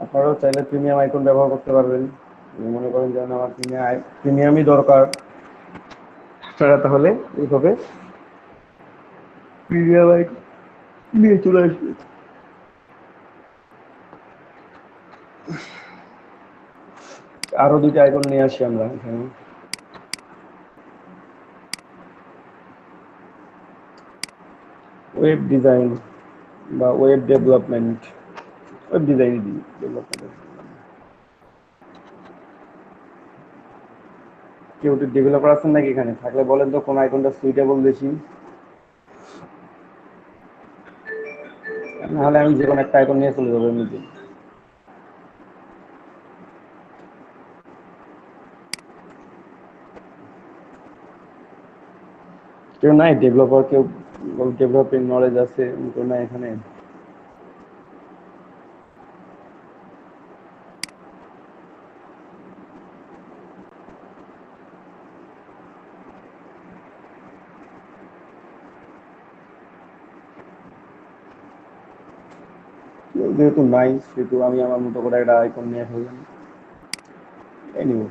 আপনারাও চাইলে প্রিমিয়াম আইকন ব্যবহার করতে পারবেন। মনে করেন যেন আমার প্রিমিয়ামই দরকার, আপনারা তাহলে এইভাবে প্রিমিয়াম আইকন নিয়ে চলে আসবে। আরো দুইটা আইকন নিয়ে আসি আমরা এখানে। ওয়েব ডিজাইন বা ওয়েব ডেভেলপমেন্ট, ওয়েব ডিজাইনই দিই, ডেভেলপমেন্ট। কেউ ডেভেলপার আছেন নাকি এখানে? থাকলে বলেন তো কোন আইকনটা সুইটেবল বেশি। নাহলে আমি যে কোনো একটা আইকন নিয়ে চলে যাবো এমনিতে। কেউ নাই ডেভেলপার? কেউ ডেভেলপিং নলেজ আছে কেউ নাই এখানে? কেউ যেহেতু নাই সেহেতু আমি আমার মতো করে একটা আইকন নিয়ে ফেললাম। এনিও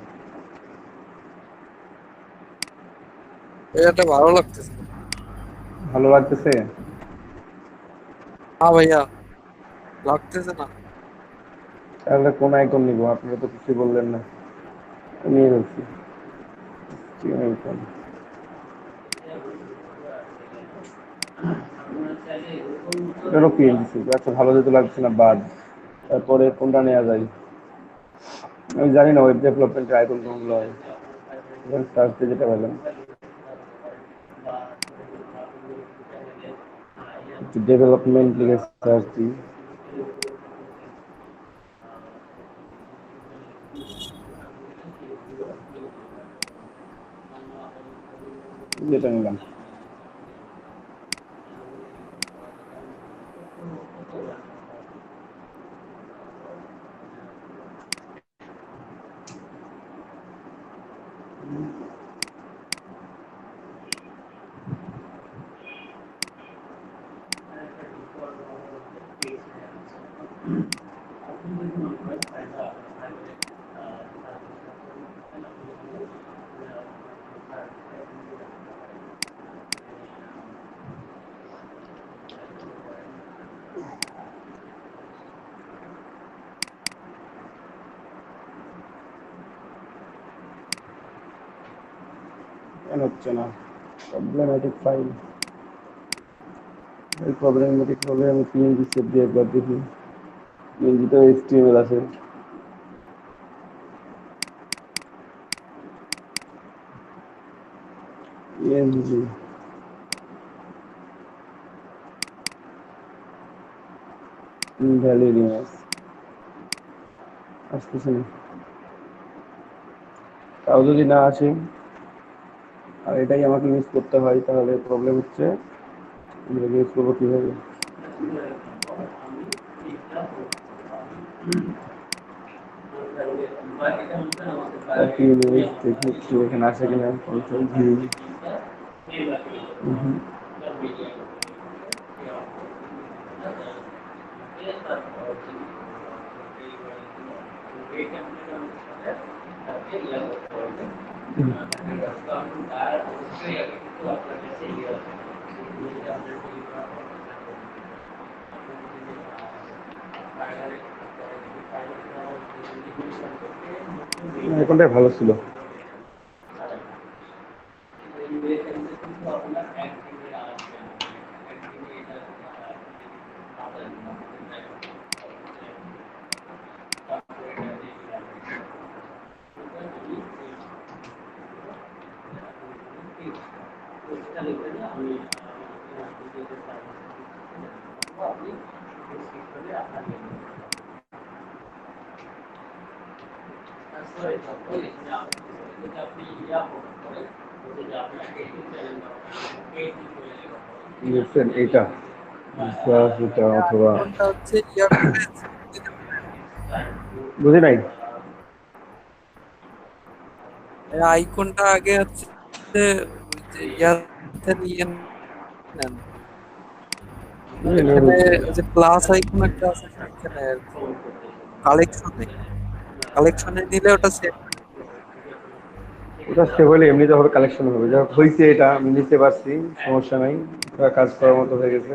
এটা ভালো লাগতেছে। ভালো লাগতেছে। হ্যাঁ ভাইয়া, লাগতেছে না? তাহলে কোন আইকন নিবো? আপনারা তো কিছু বললেন না। নিয়ে ফেলছি আইকন। এটারও পিএনজি। আচ্ছা, ভালো যেহেতু লাগছে না বাদ। তারপরে কোনটা নেওয়া যায়? আমি জানি না ওয়েব ডেভেলপমেন্টের আইকন কোনগুলো হয়। সার্চে যেটা পেলাম ডেভেলপমেন্ট লিখে সার্চ দিই। যেটা নিলাম। কেন হচ্ছে না? Problematic file. এই প্রবলেমেটিক হলে আমি পিএনজি সেভ দিয়ে একবার দেখি। পিএনজি তো এইচটিএমএল আছে। পিএনজি ইনভ্যালিড ইমেজ আসতেছে না। তাও যদি না আসে আর এটাই আমাকে ইউজ করতে হয় তাহলে প্রবলেম হচ্ছে। ইউজ করবো কিভাবে? এখানে আসে কিনা কন্ট্রোল ভি। এখনটাই ভালো ছিল। দেখছেন এইটা এটা অথবা কোনটা হচ্ছে ইয়ারতে বুঝি নাই। আইকনটা আগে হচ্ছে ওই যে ইয়ারতে নিয়ে নেন। এখানে ওই যে প্লাস আইকন একটা আছে না, এখানে কালেকশনে নিলে ওটা সেভ। ওটা সেভ হলে এমনিতে হবে, কালেকশন হবে। যা হয়েছে এটা আমি নিতে পারছি, সমস্যা নাই। ওটা কাজ করার মতো হয়ে গেছে।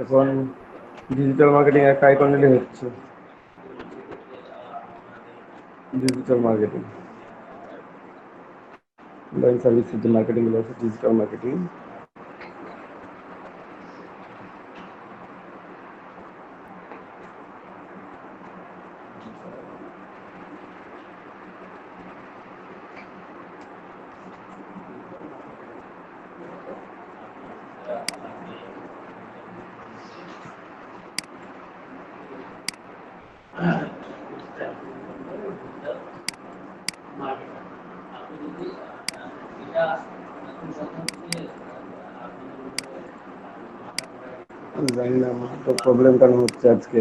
এখন ডিজিটাল মার্কেটিং একটা আইকন নিলে হচ্ছে। ডিজিটাল মার্কেটিং, অনলাইন সার্ভিসের যে মার্কেটিং গুলো আছে, ডিজিটাল মার্কেটিং। আমি জানি না আমার তো প্রবলেম কেন হচ্ছে আজকে।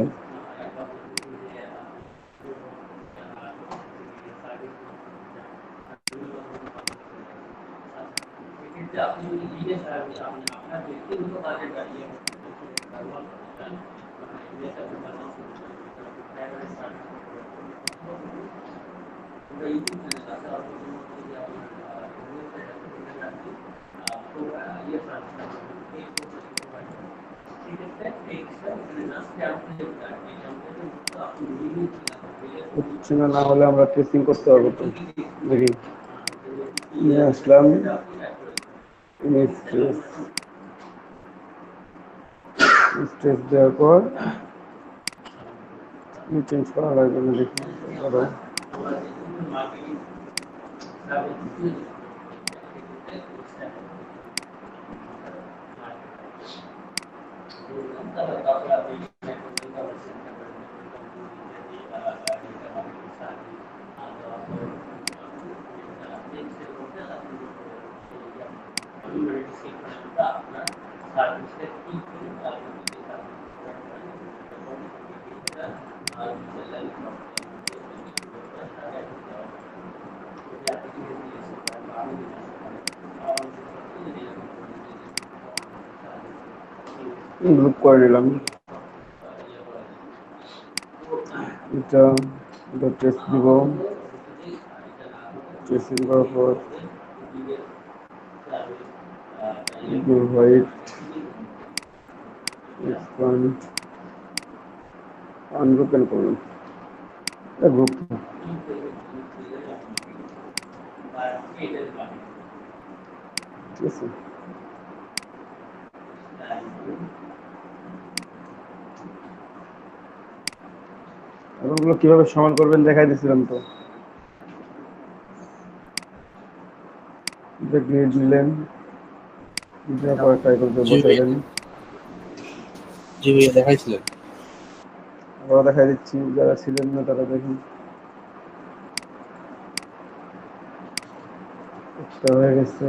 হচ্ছে না, না হলে আমরা ট্রেসিং করতে পারবো তো। দেখি নিয়ে আসলাম ইমেজ ট্রেস, স্ট্রেস দেওয়ার পর চেঞ্জ করা লাগবে না, দেখি আরো। গ্রুপ করে নিলাম। এটা টেস্ট দিব, টেস্টিং করার পর হোয়াইট এক্সপ্যান্ড আনগ্রুপ কেন করলাম, গ্রুপ ঠিক আছে। এখন ওগুলো কিভাবে সমান করবেন দেখাই দিয়েছিলাম তো। গ্রিড নিলেন, দেওয়ার পর ট্রাই করতে বসাইলেন। জি ভাইয়া দেখাইছিলেন। আবার দেখাই দিচ্ছি, যারা ছিলেন না তারা দেখুন। একটা হয়ে গেছে।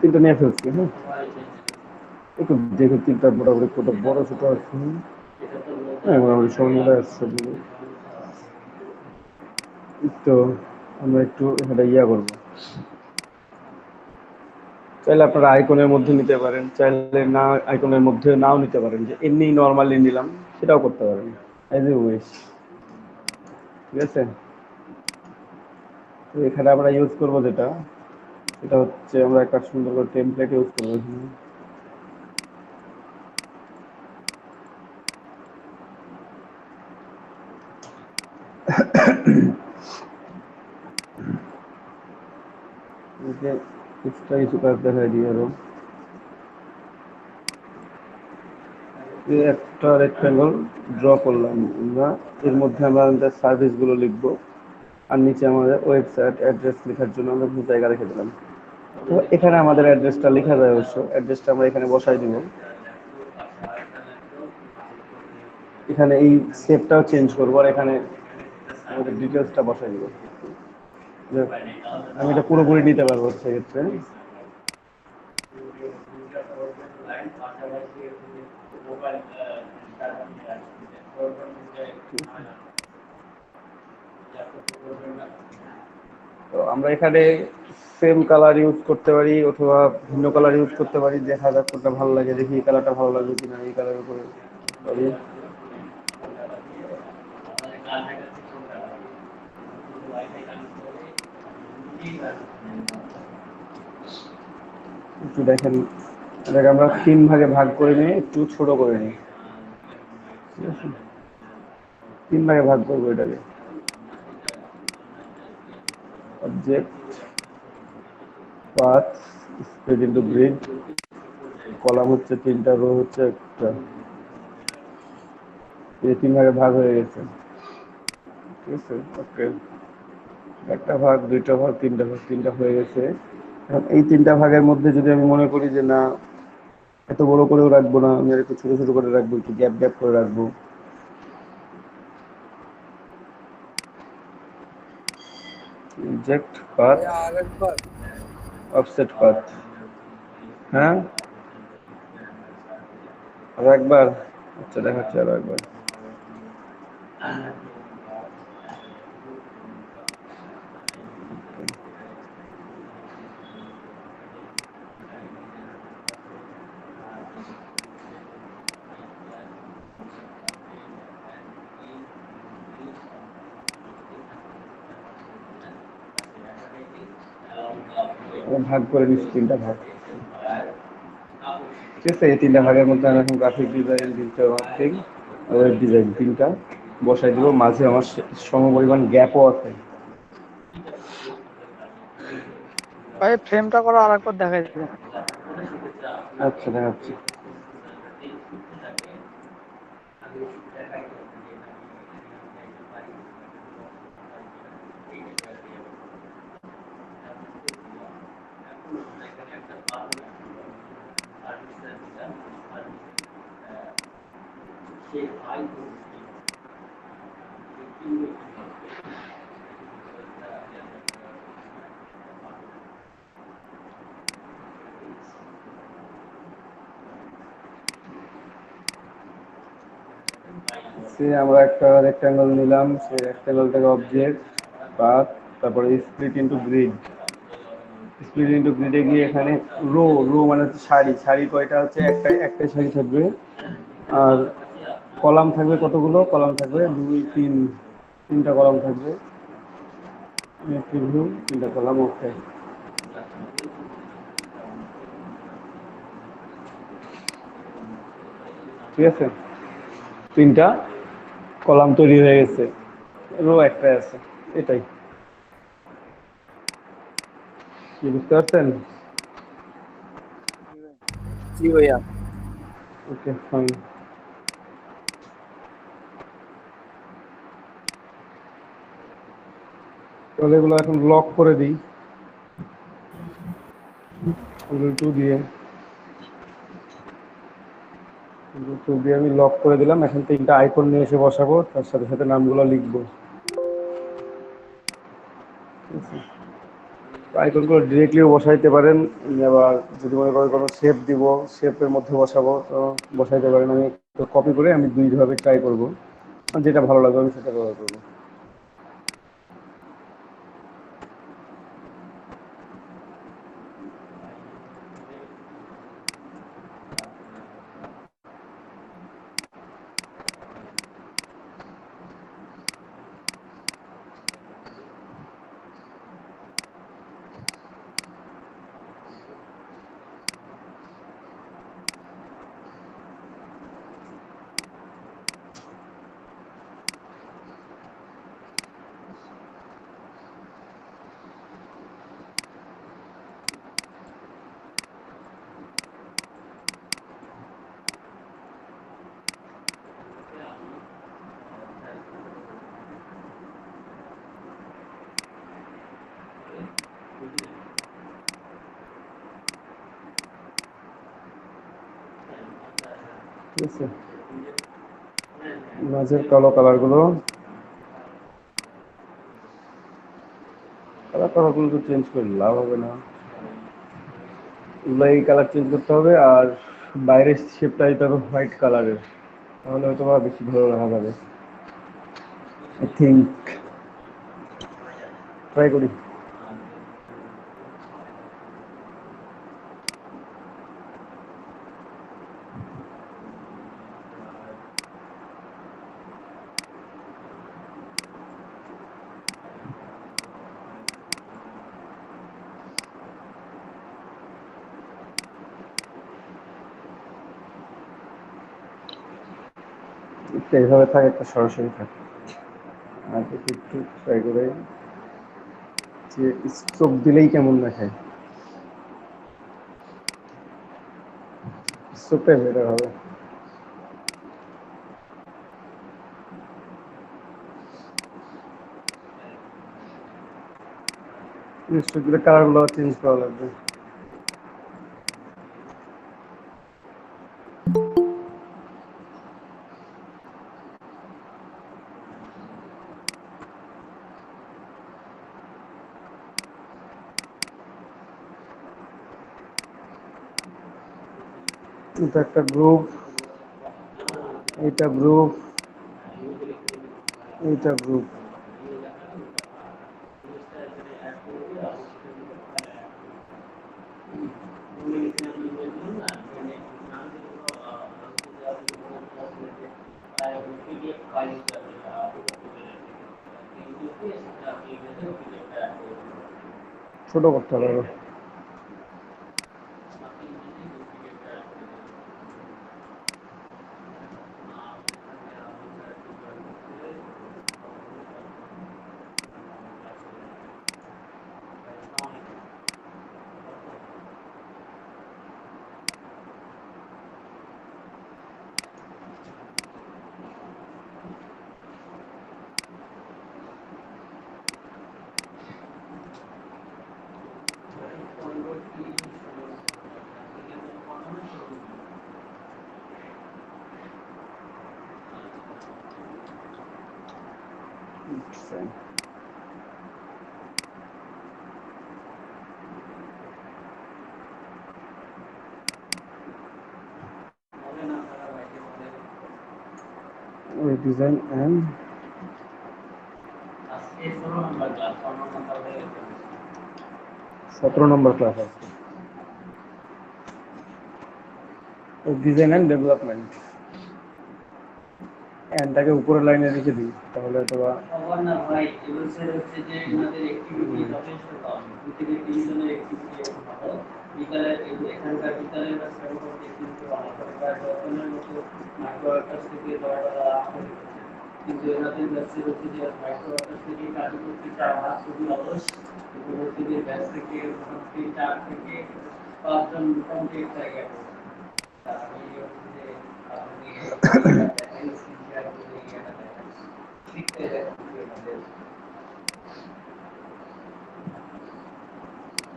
তিনটা নিয়ে ফেলছি। হ্যাঁ, একটু দেখো তিনটা মোটামুটি কত বড় ছোট আছে। হ্যাঁ, মোটামুটি সব মিলে আসছে। তো আমরা একটু এটা ইয়া করবো। চাইলে আপনারা আইকনের মধ্যে নিতে পারেন, চাইলে না আইকনের মধ্যে নাও নিতে পারেন, যে এমনি নর্মালি নিলাম সেটাও করতে পারেন, এজ এ উইশ। ঠিক আছে। তো এখানে আমরা ইউজ করব যেটা, সেটা হচ্ছে আমরা একটা সুন্দর করে টেমপ্লেট ইউজ করবো এখানে। এক্সট্রা কিছু কাজ দেখাই দিই আরো। একটা রেক্ট্যাঙ্গল ড্র করলাম আমরা, এর মধ্যে আমরা আমাদের সার্ভিসগুলো লিখবো, আর নিচে আমাদের ওয়েবসাইট অ্যাড্রেস লেখার জন্য আমরা কিছু জায়গা রেখে দিলাম। তো এখানে আমাদের অ্যাড্রেসটা লেখা যায়, অবশ্য অ্যাড্রেসটা আমরা এখানে বসাই দিব। এখানে এই শেপটাও চেঞ্জ করবো আর এখানে আমাদের ডিটেলসটা বসাই দিব। আমি এটা পুরোপুরি নিতে পারবো সেক্ষেত্রে। তো আমরা এখানে সেম কালার ইউজ করতে পারি অথবা ভিন্ন কালার ইউজ করতে পারি, দেখা যাক কোনটা ভালো লাগে, দেখি এই কালারটা ভালো লাগবে কিনা, এই কালারের উপরে পারি। একটু দেখেন, এটাকে আমরা 3 ভাগে ভাগ করে নিয়ে একটু ছোট করে নিই, ঠিক আছে? 3 ভাগে ভাগ করবো এটাকে। Object, path, spread into grid, column হচ্ছে 3টা, রো হচ্ছে একটা। এই 3 ভাগে ভাগ হয়ে গেছে, ঠিক আছে? ওকে, একটা ভাগ, 2টা ভাগ, 3টা ভাগ, 3টা হয়ে গেছে। এখন এই 3টা ভাগের মধ্যে যদি আমি মনে করি যে না এত বড় করেও রাখবো না, আমি আর একটু ছোট ছোট করে রাখবো, একটু গ্যাপ গ্যাপ করে রাখবো। ইনজেক্ট পাথ, ভাইয়া আরেকবার। Offset path. হ্যাঁ, আর একবার। আচ্ছা, দেখাচ্ছি আরো একবার। আমি ভাগ করে নিচ্ছি 3টা ভাগ, ঠিক আছে? এই 3টা ভাগের মধ্যে আমি এখন graphic design, digital marketing, web design 3টা বসাই দিব। মাঝে আমার সমপরিমাণ গ্যাপও আছে। ভাই ফ্রেমটা করা আরেকবার দেখাই দিবেন। আচ্ছা, দেখাচ্ছি। সে আমরা একটা রেক্ট্যাঙ্গেল নিলাম, সেই রেক্ট্যাঙ্গেলটাকে অবজেক্ট, পাথ, তারপরে split into grid. Split into গ্রিডে গিয়ে এখানে রো, রো মানে হচ্ছে সারি, সারি কয়টা হচ্ছে একটাই সারি থাকবে। আর কলাম থাকবে কতগুলো? কলাম থাকবে 2, 3, 3টা কলাম থাকবে। প্রিভিউ, 3টা কলাম, ওকে, ঠিক আছে? 3টা কলাম তৈরি হয়ে গেছে, রো একটাই আছে, এটাই। কি বুঝতে পারছেন? জি ভাইয়া। ওকে, ফাইন। তাহলে এগুলো এখন লক করে দিই Ctrl 2 দিয়ে। Ctrl 2 দিয়ে আমি লক করে দিলাম। এখন 3টা আইকন নিয়ে এসে বসাবো, তার সাথে সাথে নামগুলো লিখবো। আইকনগুলো ডিরেক্টলিও বসাইতে পারেন, আবার যদি মনে করেন কোনো শেপ দিব, শেপের মধ্যে বসাবো, তো বসাইতে পারেন। আমি কপি করে আমি 2ভাবে ট্রাই করবো, যেটা ভালো লাগবে আমি সেটা ব্যবহার করবো। ঠিক আছে, মাঝের কালো কালারগুলো কালারগুলো তো চেঞ্জ করে লাভ হবে না, এগুলো এই কালার চেঞ্জ করতে হবে। আর বাইরের শেপটা দিতে হবে হোয়াইট কালারের, তাহলে হয়তো বা বেশি ভালো দেখা যাবে। আই থিঙ্ক ট্রাই করি। একটা এইভাবে থাকে, একটা সরাসরি থাকে। আর একটু ট্রাই করে যে স্ট্রোক দিলেই কেমন দেখায়, স্ট্রোকটাই বেটার হবে। স্ট্রোক দিলে কালারগুলো চেঞ্জ করা লাগবে। এটা একটা গ্রুপ, এটা গ্রুপ, এটা গ্রুপ। ছোট করতে হবে আরো। ডিজাইন এন্ড 17 নম্বর ক্লাস আছে। ডিজাইন এন্ড ডেভেলপমেন্ট এন্ডটাকে উপরের লাইনে রেখে দিই, তাহলে তো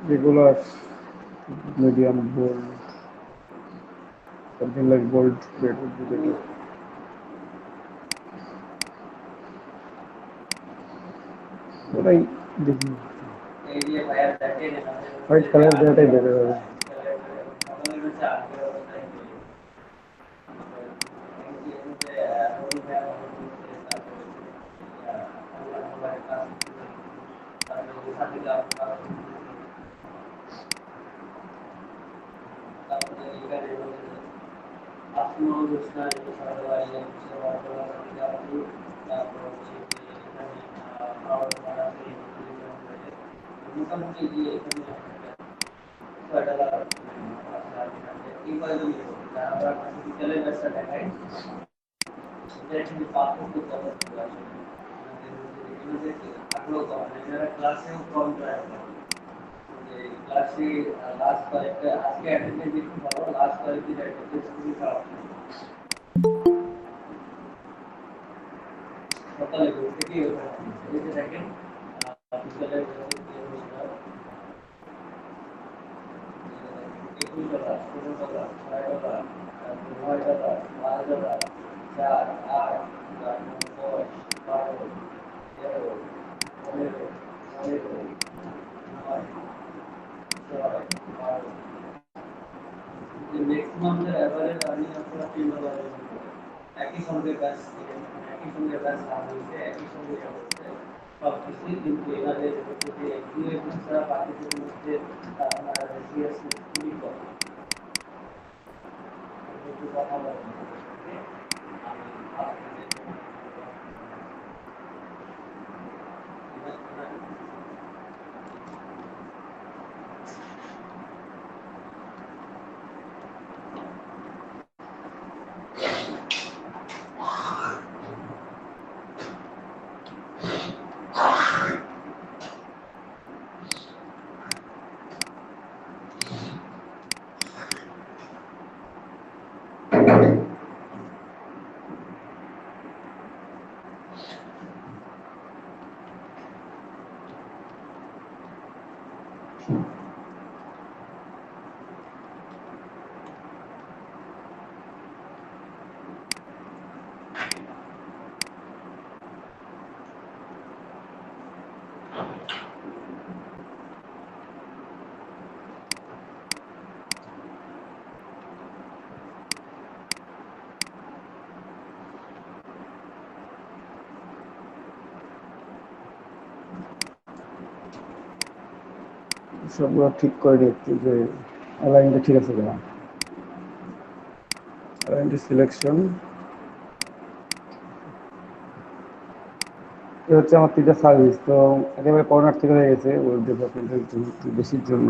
regular medium bold, something like bold that would be better. ওটাই দেখি, হোয়াইট কালার দেওয়াটাই বেটার হবে। ম্যাক্সিমাম যে এভারেজ আর্নিং আপনারা $3 একই সঙ্গে ব্যাচ একই সঙ্গে ব্যাচ লাভ হয়েছে একই সঙ্গে হচ্ছে সব কিছুই, কিন্তু এভাবে যদি একটু ছাড়া বাকিদের মধ্যে আপনার সিএস খুবই কম। একটু কথা বলেন সবগুলো ঠিক করে দেখছি যে অ্যালাইনটা ঠিক আছে কিনা। অ্যালাইনটা সিলেকশন এ হচ্ছে আমার 3টা সার্ভিস, তো একেবারে কর্নার থেকে হয়ে গেছে ওয়েব ডেভেলপমেন্টের বেশির জন্য।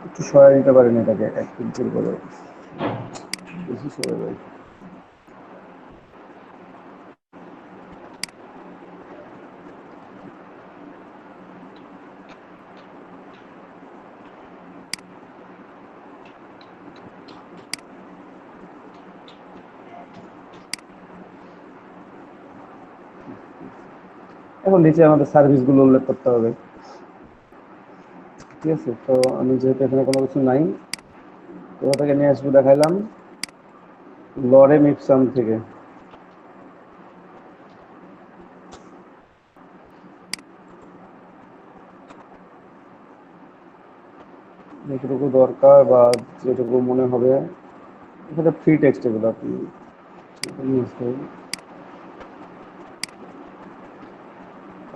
একটু সহায় দিতে পারেন এটাকে এক পিক্সেল করে, বেশি সরে যায়। এখন নিচে আমাদের সার্ভিসগুলো উল্লেখ করতে হবে, ঠিক আছে। তো আমি যেহেতু এখানে কোনো কিছু নাই, কোথা থেকে নিয়ে আসবো দেখাইলাম, লরেম ইপসাম থেকে। যেটুকু দরকার বা যেটুকু মনে হবে, এখানে ফ্রি টেক্সট এগুলো আপনি ইউজ করুন।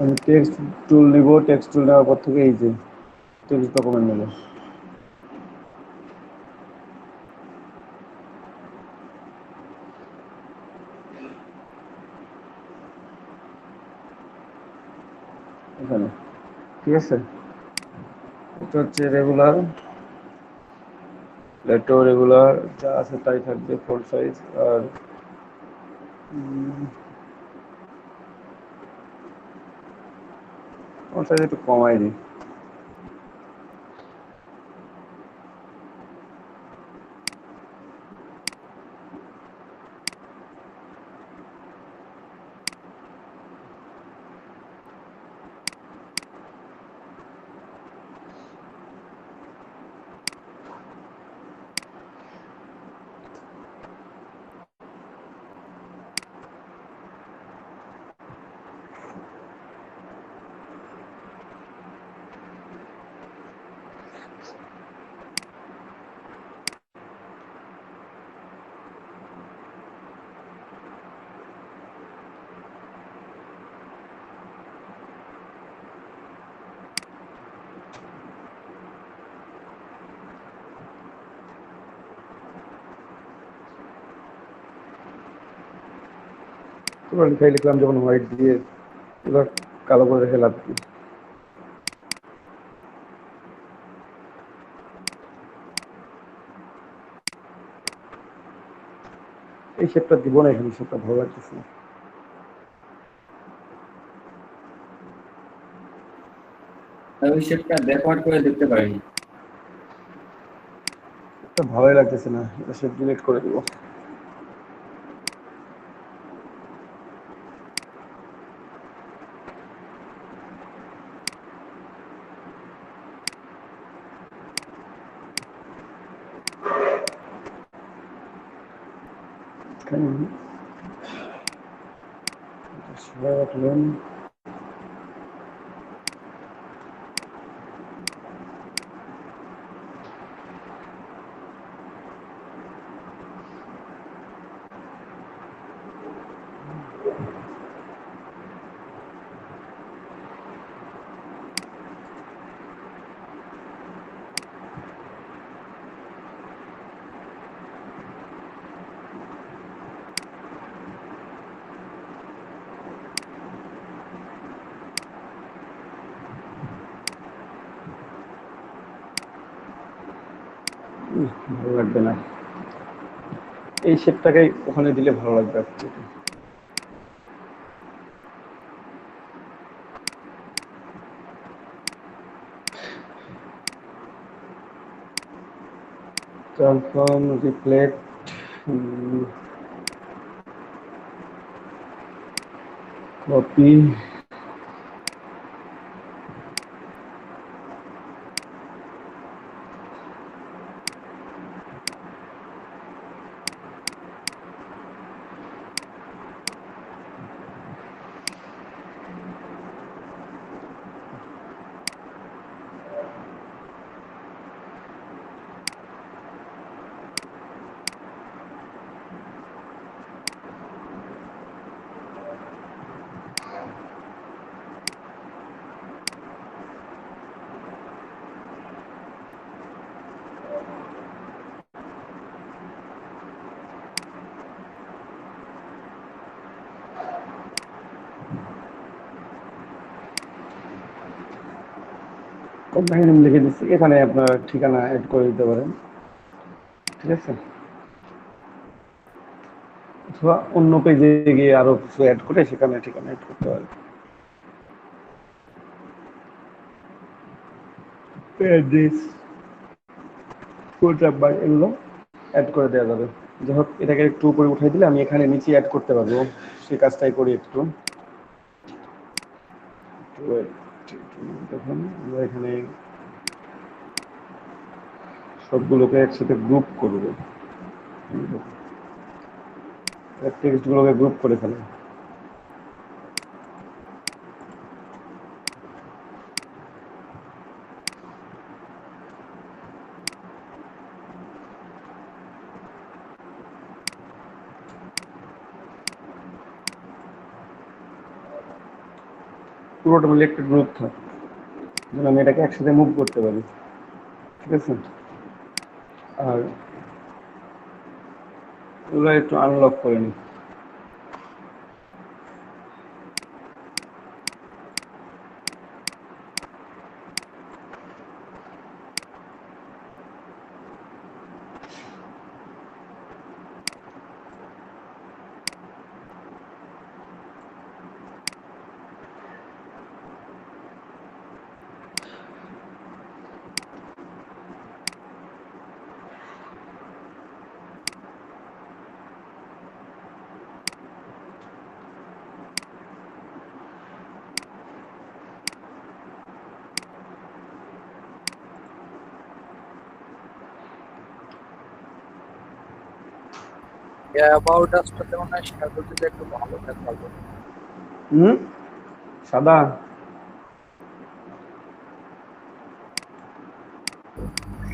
আমি টেক্সট টুল নিব, টেক্সট টুল নেওয়ার পর থেকে এই যে টেক্সট ডকুমেন্ট নেব। এখানে ঠিক আছে, এটা হচ্ছে রেগুলার, লেটো রেগুলার যা আছে তাই থাকবে, ফন্ট সাইজ। আর ফন্ট সাইজ একটু কমাই দিই। এবার লিখাই লিখলাম যখন হোয়াইট দিয়ে, এবার কালো করে রেখে লাভ কি। এই শেপটা দিব না, এখানে শেপটা ভালো লাগতেছে না। ওই শেপটা ব্যাকওয়ার্ড করে দেখতে পারেন। এটা ভালোই লাগতেছে না, এটা শেপ ডিলিট করে দিব। সবাই রাখলেন। ভালো লাগবে না, এই শেপটাকে ওখানে দিলে ভালো লাগবে actually। Transform, reflect, copy, company name লিখে দিচ্ছি, এখানে আপনার ঠিকানা অ্যাড করে দিতে পারেন, ঠিক আছে? অথবা অন্য পেজে গিয়ে আরো কিছু অ্যাড করে সেখানে ঠিকানা অ্যাড করতে পারেন। অ্যাড্রেস, ফোন নাম্বার এগুলো অ্যাড করে দেওয়া যাবে। যাই হোক, এটাকে একটু উপরে উঠাই দিলে আমি এখানে নিচে অ্যাড করতে পারবো, সেই কাজটাই করি একটু। দেখুন আমরা এখানে সবগুলোকে একসাথে গ্রুপ করবো, টেক্সটগুলোকে গ্রুপ করে ফেলে। পুরোটা মিলে একটা গ্রুপ থাকে, যেন আমি এটাকে একসাথে মুভ করতে পারি, ঠিক আছে? আর এগুলো একটু আনলক করে নিই। অ্যাবাউট আসটাতে মনে হয় শ্যাডো দিলে একটু ভালো দেখাবে। সাদা,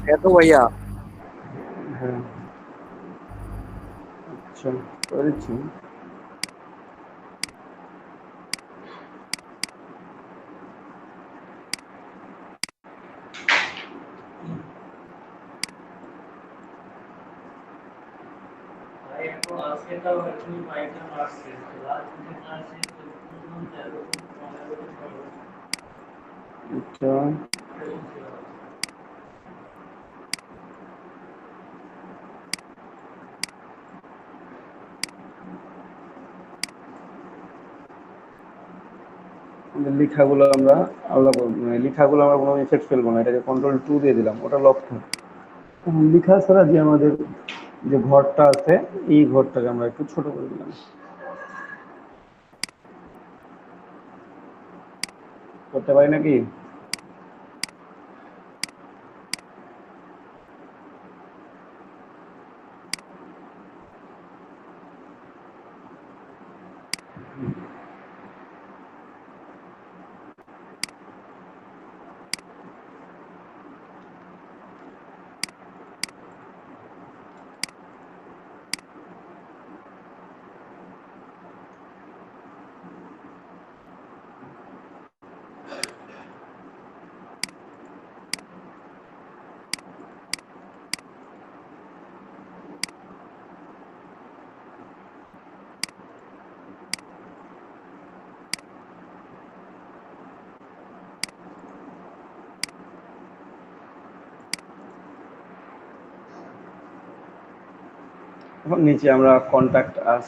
শ্যাডো ভাইয়া, হ্যাঁ আচ্ছা করে দিচ্ছি। ভাই এখন আজকেটাও এখনই মাইকটা মারছে, লাস্ট দিন আসে তো কোন জায়গা কোন পনেরো আচ্ছা লেখাগুলো আমরা আলাদা করবো, মানে লেখাগুলো আমরা কোনো ইফেক্ট ফেলবো না, এটাকে কন্ট্রোল 2 দিয়ে দিলাম, ওটা লক থাকবে। লেখা ছাড়া যে আমাদের যে ঘরটা আছে, এই ঘরটাকে আমরা একটু ছোট করে দিলাম, করতে পারি নাকি? এখন নিচে আমরা কন্ট্যাক্ট আস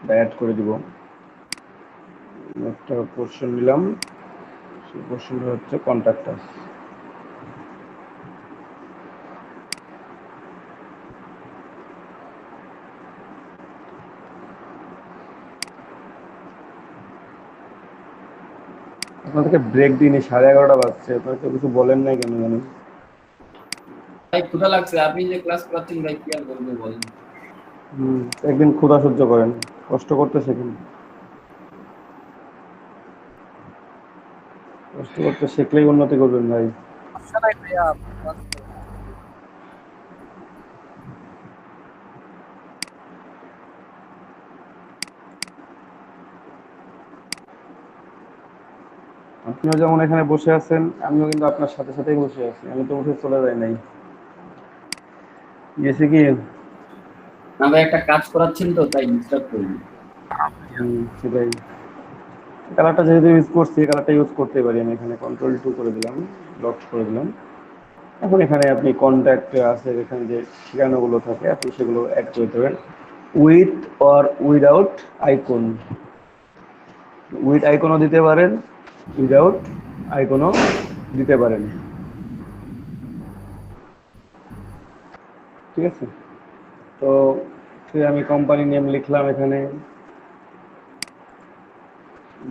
অ্যাড করে দিব। একটা পোর্শন নিলাম, সেই পোর্শনটা হচ্ছে কন্ট্যাক্ট আস। আপনাদেরকে ব্রেক দিনে 11:30 বাজছে, আপনারা তো কিছু বলেন নাই কেন জানি। ভাই ক্ষুধা লাগছে, আপনি যে ক্লাস করাচ্ছেন ভাই কি আর বলবো বলেন। একদিন ক্ষুধা সহ্য করেন, কষ্ট করতে শেখেন। কষ্ট করতে শিখলেই উন্নতি করবেন ভাই। সমস্যা নাই ভাইয়া, আপনি কাজ করেন। আপনিও যেমন এখানে বসে আছেন, আমিও কিন্তু আপনার সাথে সাথেই বসে আছি, আমি তো উঠে চলে যাই নাই। গেছে কি? না ভাই একটা কাজ করাচ্ছেন তো তাই ডিস্টার্ব করিনি। সেটাই। কালারটা যেহেতু ইউজ করছি, কালারটা ইউজ করতে পারি আমি। এখানে Ctrl+2 করে দিলাম, লক করে দিলাম। এখন এখানে আপনি কন্ট্যাক্ট আছে, এখানে যে ঠিকানাগুলো থাকে আপনি সেগুলো অ্যাড করে দেবেন, with or without icon. With আইকনও দিতে পারেন, উইদাউট আইকনও দিতে পারেন। ঠিক আছে? তো আমি কোম্পানি নেম লিখলাম, এখানে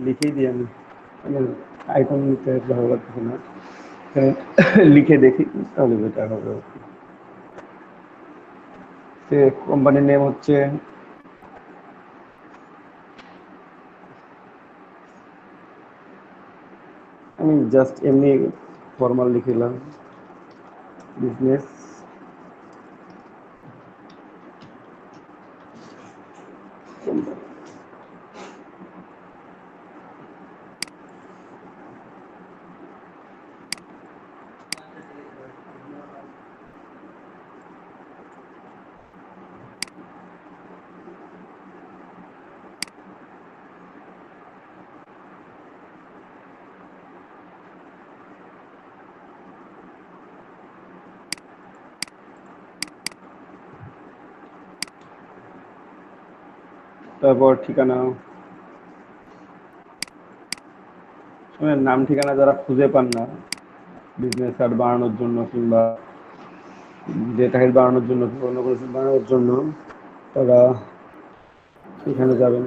লিখেই দিই আমি। আইকন নিতে ভালো লাগছে না, এখানে লিখে দেখি তাহলে বেটার হবে। কোম্পানির নেম হচ্ছে, আমি জাস্ট এমনি ফর্মাল লিখিলাম, বিজনেস তারপর ঠিকানা। নাম ঠিকানা যারা খুঁজে পান না বিজনেস কার্ড বানানোর জন্য কিংবা ডেটা হেড বানানোর জন্য কিংবা অন্য কিছু বানানোর জন্য, তারা এখানে যাবেন।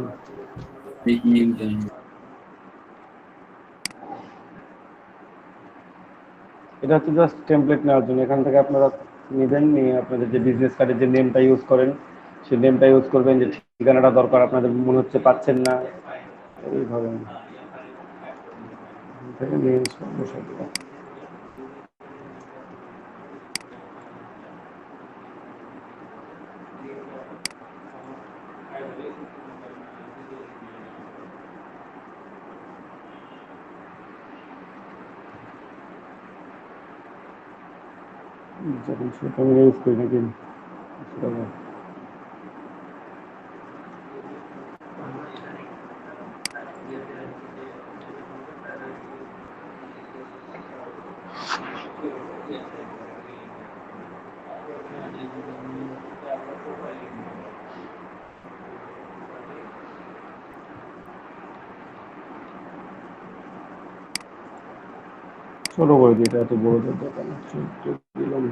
এটা হচ্ছে জাস্ট টেমপ্লেট নেওয়ার জন্য। এখান থেকে আপনারা নেবেন, নিয়ে আপনাদের যে বিজনেস কার্ডের যে নেমটা ইউজ করেন সেই নেমটা ইউজ করবেন। যে ঠিকানাটা দরকার আপনাদের মনে হচ্ছে পাচ্ছেন না, এইভাবে থেকে নিয়ে বসাই দেবেন। যখন সেটা আমি ইউজ করি নাকি সেটা ছোট করে দিই, এটা এত বড় দরকার না, ছোট দিলাম।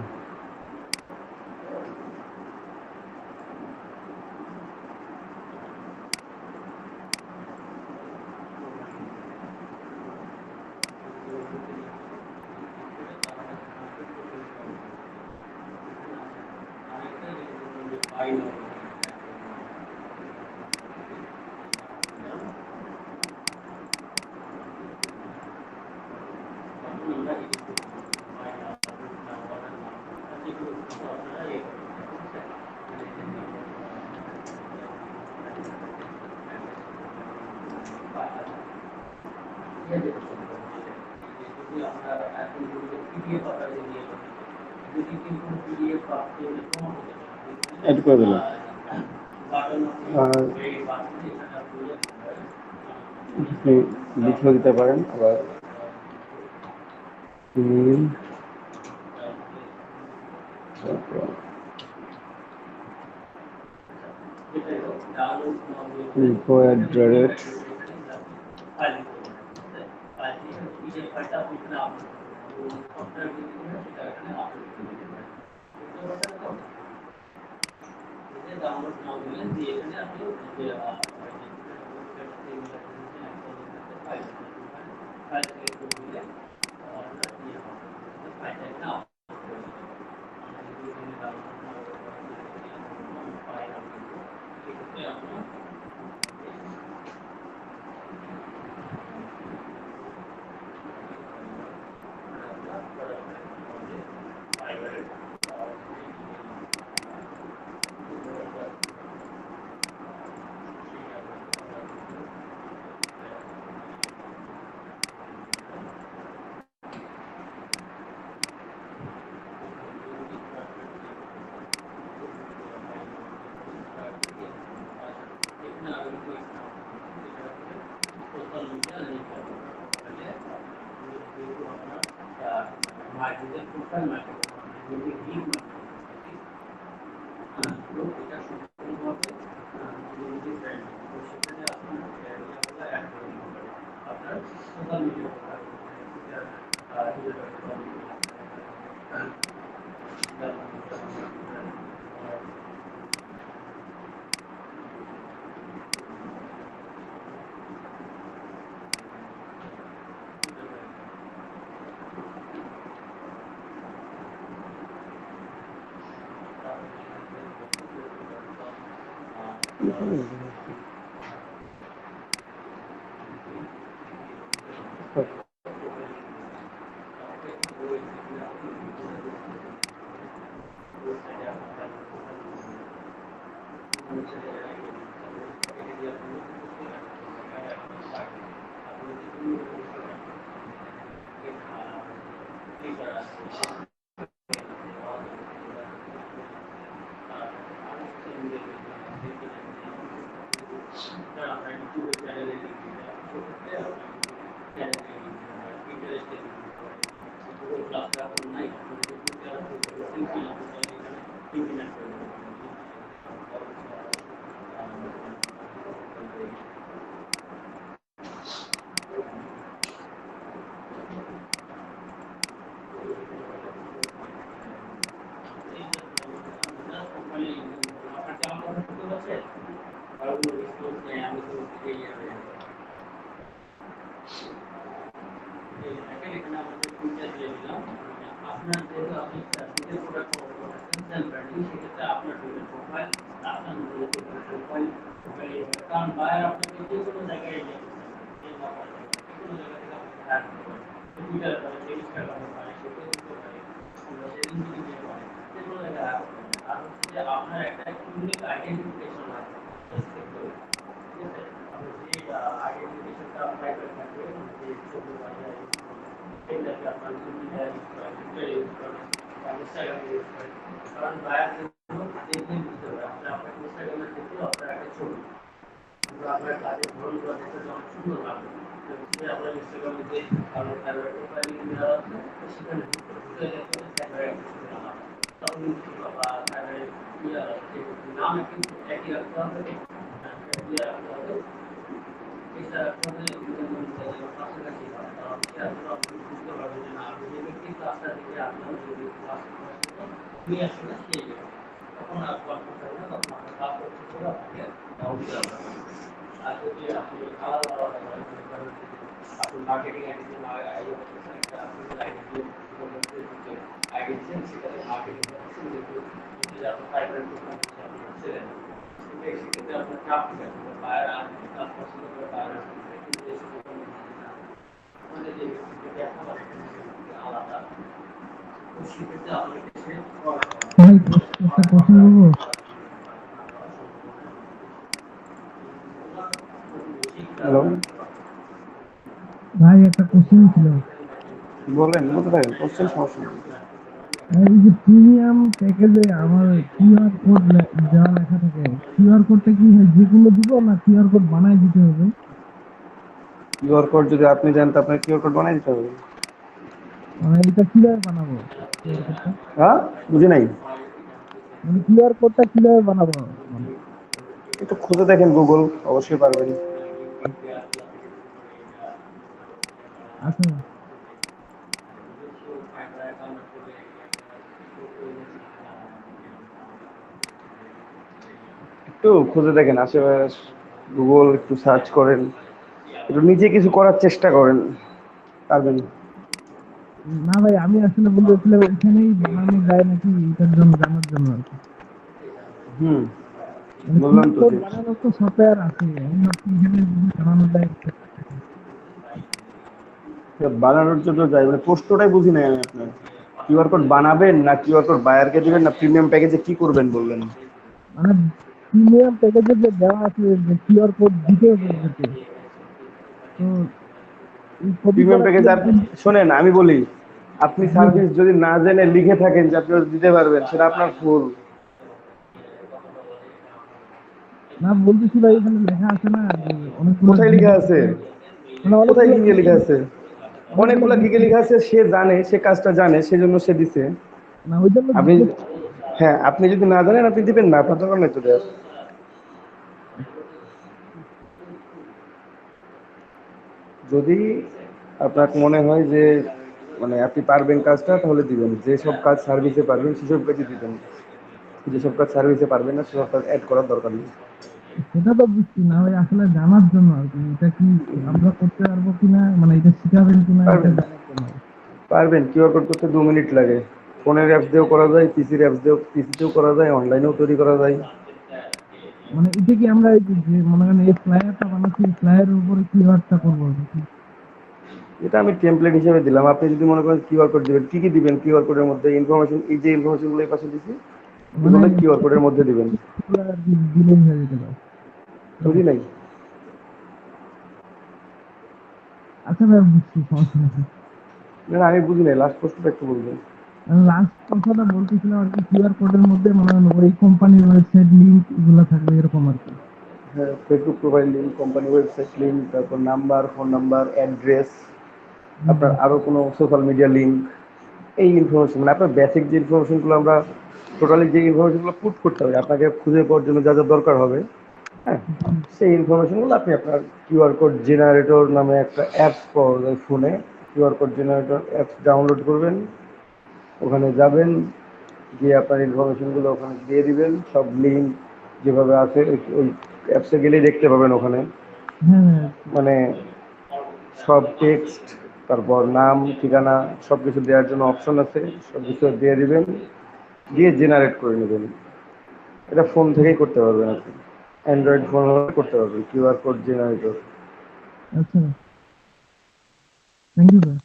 অ্যাড করে দিলাম। আর আপনি লিখেও দিতে পারেন, আবার email, download module info at rate file file PDF ফাইলটা আপনি এখানে আপলোড করবেন সফটওয়্যার যদি সেটা এখানে আপলোড করবেন এটা ডাউনলোড মডিউলে দিয়ে এখানে আপনি যে ফাইল ফাইল সিলেক্ট করে দিলে আপনার ইয়ে হবে ফাইলটা এখানে আপলোড করে দিবেন যদি এখানে ডাউনলোড ফাইল আপলোড করতে আপনার মার্কেটের প্রোফাইল মার্কেট যদি গিগ মার্কেট এটা সম্পূর্ণভাবে কমিউনিটি ফ্রেন্ড তো সেখানে আপনার এরিয়াগুলো অ্যাড করে দিতে পারেন আপনার সোশ্যাল মিডিয়া আপনার যেহেতু আপনি নিজের প্রোডাক্ট সেলফ ব্র্যান্ডিং সেক্ষেত্রে আপনার প্রোফাইল আপনার নিজের প্রোফাইল কারণ বায়ার আপনাকে যে কোনো জায়গায় যে কোনো জায়গা থেকে আপনি হায়ার করতে পারেন টুইটার পারে ইনস্টাগ্রাম পারে ফেসবুক পারে লিঙ্কডইন পারে যে কোনো জায়গায় হায়ার করতে পারেন আর হচ্ছে যে আপনার একটা ইউনিক আইডেন্টিফিকেশন আছে সেক্টরে ঠিক আছে আপনি যে আইডেন্টিফিকেশনটা অ্যাপ্লাই করে থাকবেন যে ছবি বাজার এটাকে আপনার টুইটার ইউজ করেন ইনস্টাগ্রাম ইউজ করেন কারণ বায়ার দেখলে বুঝতে পারে আপনার ইনস্টাগ্রামে দেখলেও আপনার একটা ছবি আপনার কাজের ধরনগুলো দেখতে অনেক সুন্দর লাগবে আপনার ইনস্টাগ্রামে যে আপনার ফেভারিট প্রোফাইল দেওয়া আছে সেখানে ঢুকে দেখবেন ফেভারিট তখন বা ফেভারিট নাম কিন্তু একই রাখতে হবে রাখতে হবে এটা কাছাকাছি হয় কারণ আপনি বুঝতে পারবেন যে না আপনি যে ব্যক্তি ক্লাসটা থেকে আপনার যদি ক্লাস নিয়ে আসলে সেই তখন আর কনফার্ম হবে না তখন আপনার কাজ করতে হবে আপনাকে আর যদি আপনি আলাদা আলাদা করেন আপনি মার্কেটিং আইডি দিচ্ছেন সেটাতে মার্কেটিং যদি আপনার প্রাইভেট আপনি ছিলেন সেক্ষেত্রে আপনার ট্রাফিক আছে বায়ার আর কাজ পছন্দ করে বায়ার কিন্তু এই আমাদের যে ব্যক্তিকে দেখা পাবে আলাদা তো সেক্ষেত্রে আপনাকে সে ভাই একটা প্রশ্ন করবো হ্যালো ভাই একটা কোশ্চেন ছিল বলেন বলতে থাকেন কোশ্চেন সমস্যা নেই এই যে প্রিমিয়াম প্যাকেজে আমার কিউআর কোড দেওয়া লেখা থাকে কিউআর কোডটা কি হয় যেগুলো দিব না কিউআর কোড বানায় দিতে হবে কিউআর কোড যদি আপনি জানেন তো আপনার কিউআর কোড বানিয়ে দিতে হবে মানে এটা কিভাবে বানাবো হ্যাঁ বুঝি নাই মানে কিউআর কোডটা কিভাবে বানাবো একটু খুঁজে দেখেন গুগল, অবশ্যই পারবেন। আচ্ছা একটু খুঁজে দেখেন আশেপাশে, গুগল একটু সার্চ করেন, একটু নিজে কিছু করার চেষ্টা করেন, পারবেন। না ভাই, আমি আসলে বলতেছিলাম এখানেই বানানো যায় নাকি এটার জন্য জানার জন্য আর কি। হুম, মানে বললাম কিউআর তো কোড যে বানানোর তো সফটওয়্যার আছে, আমি ভাবছি এখানে যদি বানানো যায়। বানানোর জন্য যাই, মানে প্রশ্নটাই বুঝি নাই আমি আপনার। কিউআর কোড বানাবেন না কিউআর কোড বায়ারকে দিবেন না প্রিমিয়াম প্যাকেজে কি করবেন বললেন? মানে প্রিমিয়াম প্যাকেজে যে দেওয়া আছে যে কিউআর কোড দিতে হবে ওদেরকে, তো এই কপি প্রিমিয়াম করা প্যাকেজ কিউআর আর কোড। শোনেন আমি বলি, আপনি সার্ভিস যদি না জেনে লিখে থাকেন যে আপনি ওটা দিতে পারবেন, সেটা আপনার ভুল। না বলতেছি ভাই, এখানে লেখা আছে না যে অনেকগুলো কোথায় লেখা গিগে আছে? মানে কোথায় অনেকগুলো গিগে গিগে লেখা আছে? অনেকগুলো অনেকগুলা গিগে গিগে লেখা আছে, সে জানে, সে কাজটা জানে, সেজন্য সে দিছে। না ওই জন্য আপনি, হ্যাঁ, আপনি যদি না জানেন আপনি দিবেন না, আপনার দরকার নাই তো দেওয়ার। যদি আপনার মনে হয় যে মানে আপনি পারবেন কাজটা, তাহলে দিবেন। যেসব কাজ সার্ভিসে পারবেন সেসব কাজই দিবেন, যেসব কাজ সার্ভিসে পারবেন না সেসব কাজ অ্যাড করার দরকার নেই। সেটা তো বুঝছি না ভাই, আসলে জানার জন্য আর কি, এটা কি আমরা করতে পারবো কিনা, মানে এটা শিখাবেন কিনা এটা পারবেন, জানার জন্য। পারবেন। কিউআর কোড করতে 2 মিনিট লাগে। ফোনের অ্যাপস দিয়েও করা যায়, পিসির অ্যাপস দিয়েও, পিসিতেও করা যায়, অনলাইনেও তৈরি করা যায়। মানে এটা কি আমরা এই যে মনে করেন এই ফ্লায়ারটা বানাচ্ছি, ফ্লায়ারের উপরে কিওয়ার্ডটা করবো নাকি? এটা আমি টেমপ্লেট হিসেবে দিলাম। আপনি যদি মনে করেন কিউআর কোড দিবেন, কি কি দিবেন কিউআর কোডের মধ্যে? ইনফরমেশন, এই যে ইনফরমেশনগুলো এই পাশে দিচ্ছি, মানে এগুলো কিউআর কোডের মধ্যে দিবেন। এগুলো আর কি দিলেই হয়ে যেতে পারে। বুঝলি নাই? আচ্ছা ভাই, বুঝছি, সমস্যা নেই। না, আমি বুঝি নাই, লাস্ট প্রশ্নটা একটু বলবেন। লাস্ট কথাটা বলতেছিলাম আর কি, কিউআর কোডের মধ্যে মনে হয় ওই কোম্পানির ওয়েবসাইট লিংক এগুলো থাকবে এরকম আর কি। হ্যাঁ, Facebook profile link, company website link, তারপর নাম্বার, ফোন নাম্বার, অ্যাড্রেস, আপনার আরও কোনো সোশ্যাল মিডিয়া লিঙ্ক, এই ইনফরমেশন, মানে আপনার বেসিক যে ইনফরমেশনগুলো আমরা টোটালি যে ইনফরমেশনগুলো পুট করতে হবে আপনাকে খুঁজে পাওয়ার জন্য যা যা দরকার হবে, হ্যাঁ, সেই ইনফরমেশনগুলো আপনি আপনার কিউআর কোড জেনারেটর নামে একটা অ্যাপস পাওয়া যায় ফোনে। QR code generator apps download করবেন, ওখানে যাবেন, গিয়ে আপনার ইনফরমেশনগুলো ওখানে দিয়ে দিবেন, সব লিঙ্ক যেভাবে আছে ওই অ্যাপসে গেলেই দেখতে পাবেন। ওখানে হ্যাঁ হ্যাঁ। মানে সব টেক্সট, তারপর নাম, ঠিকানা, সব কিছু দেওয়ার জন্য অপশন আছে, সব কিছু দিয়ে দিবেন, দিয়ে জেনারেট করে নেবেন। এটা ফোন থেকেই করতে পারবেন আপনি, অ্যান্ড্রয়েড ফোন করতে পারবেন কিউআর কোড জেনারেটর। আচ্ছা, থ্যাংক ইউ ভাই।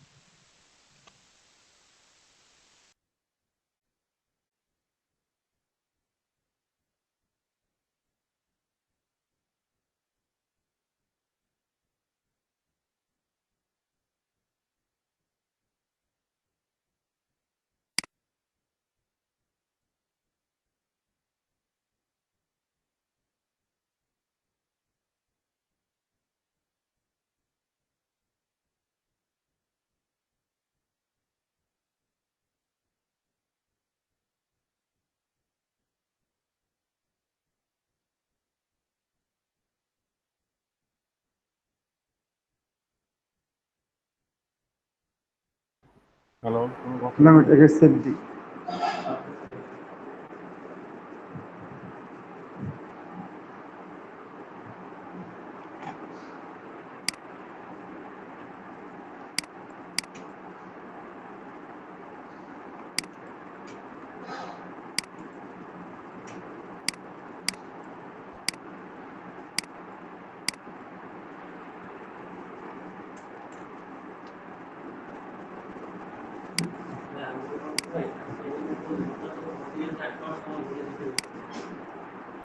হ্যালো, কোনো কথা নাম শুনতে এটাকে সেভ দিই।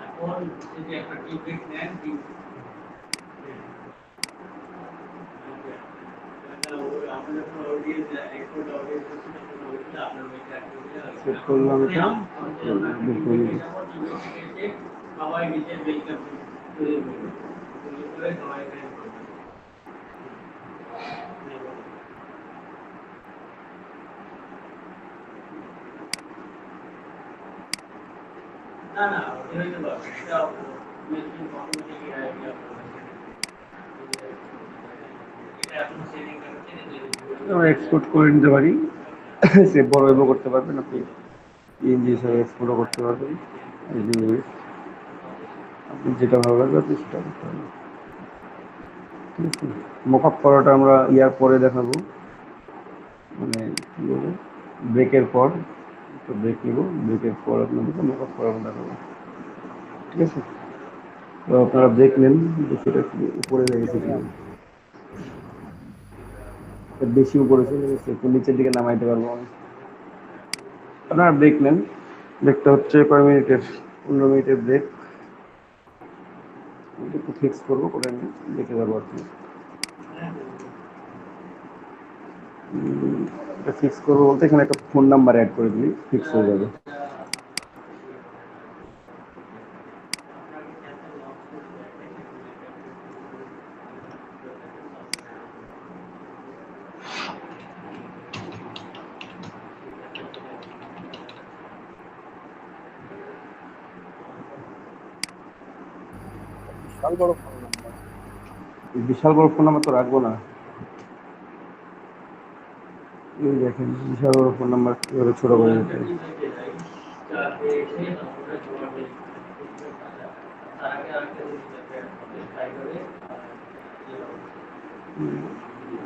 এখন যদি একটা টিকিট নেন, আপনি যখন অডিয়েন্স এক্সপোর্ট অডিয়েন্স আপনার সেভ করলাম এটা, বের করে নিই। সবাই নিজের ওয়েলকাম তৈরি করবে, তৈরি করে সবাই এখানে করবে। না না, ওটা হইতে পারবে, আমরা এক্সপোর্ট করে নিতে পারি, সে বড় হইব করতে পারবেন আপনি, ইএনজি হিসাবে এক্সপোর্টও করতে পারবেন। এই যে আপনি যেটা ভালো লাগবে আপনি সেটা করতে পারবেন। ঠিক আছে, মক আপ করাটা আমরা ইয়ার পরে দেখাবো, মানে কি বলবো, ব্রেকের পর। তো ব্রেক নিব, ব্রেকের পর আপনাদেরকে মক আপ করানো দেখাবো। ঠিক আছে, তো আপনারা ব্রেক নেন, সেটা উপরে হয়ে গেছে কিনা, বেশি উপরে চলে গেছে, একটু নিচের দিকে নামাইতে পারবো আমি। আপনারা ব্রেক নেন, ব্রেকটা হচ্ছে কয় মিনিটের, 15 মিনিটের ব্রেক। একটু ফিক্স করবো, করে আমি দেখে যাবো আর কি। এটা ফিক্স করবো বলতে এখানে একটা ফোন নাম্বার অ্যাড করে দিই, ফিক্স হয়ে যাবে। বিশাল বড় ফোন নাম্বার। বিশাল বড় ফোন নাম্বার তো রাখবো না, এই দেখেন বিশাল বড় ফোন নাম্বার কিভাবে ছোট করে দিতে হয়।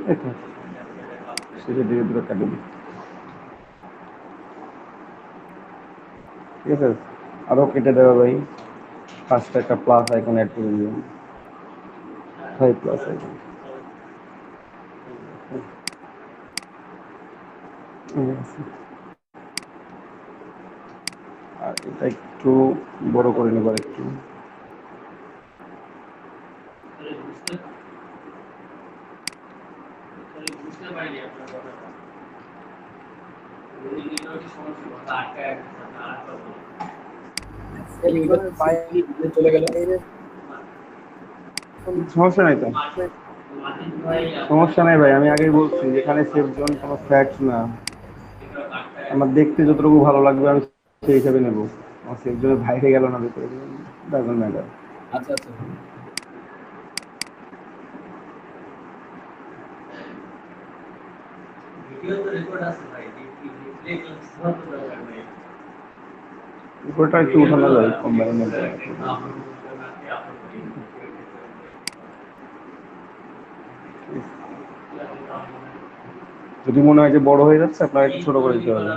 এই তো, সেটা দিয়ে দুটো কাটে দিই। ঠিক আছে, আরও কেটে দেওয়া ভাই, ফার্স্ট একটা প্লাস আইকন অ্যাড করে দিবেন, 5 প্লাস আইকন। আর এটা একটু বড় করে নেব একটু। বুঝতে পারিনি আপনার কথাটা। যদি নেটওয়ার্কের সমস্যা হয় তা আটকায় চলে গেল। সমস্যা নাই তো, সমস্যা নাই ভাই, আমি আগেই বলছি এখানে সেফ জোন কোনো ফ্যাক্ট না, আমার দেখতে যতটুকু ভালো লাগবে আমি সেই হিসাবে নেব, আমার সেফ জোনের বাইরে গেল না ভিতরে, ডাজন্ট ম্যাটার। আচ্ছা আচ্ছা, ভিডিও তো রেকর্ড আছে ভাই, রিপ্লে ক্লাস করার তো দরকার নেই। উপরটা একটু উঠানো যায় কম্বাইন মধ্যে। যদি মনে হয় যে বড় হয়ে যাচ্ছে আপনার একটু ছোট করে দিতে হবে।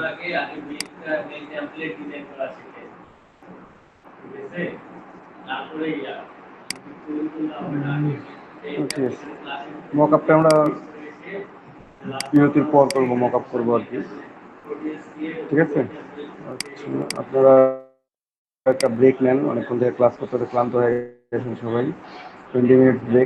মক আপটা আমরা বিরতির পর করবো, মক আপ করবো আর কি। ঠিক আছে, আচ্ছা, আপনারা একটা ব্রেক নেন, অনেকক্ষণ থেকে ক্লাস করতে ক্লান্ত হয়ে গেছেন সবাই, 20 মিনিট ব্রেক।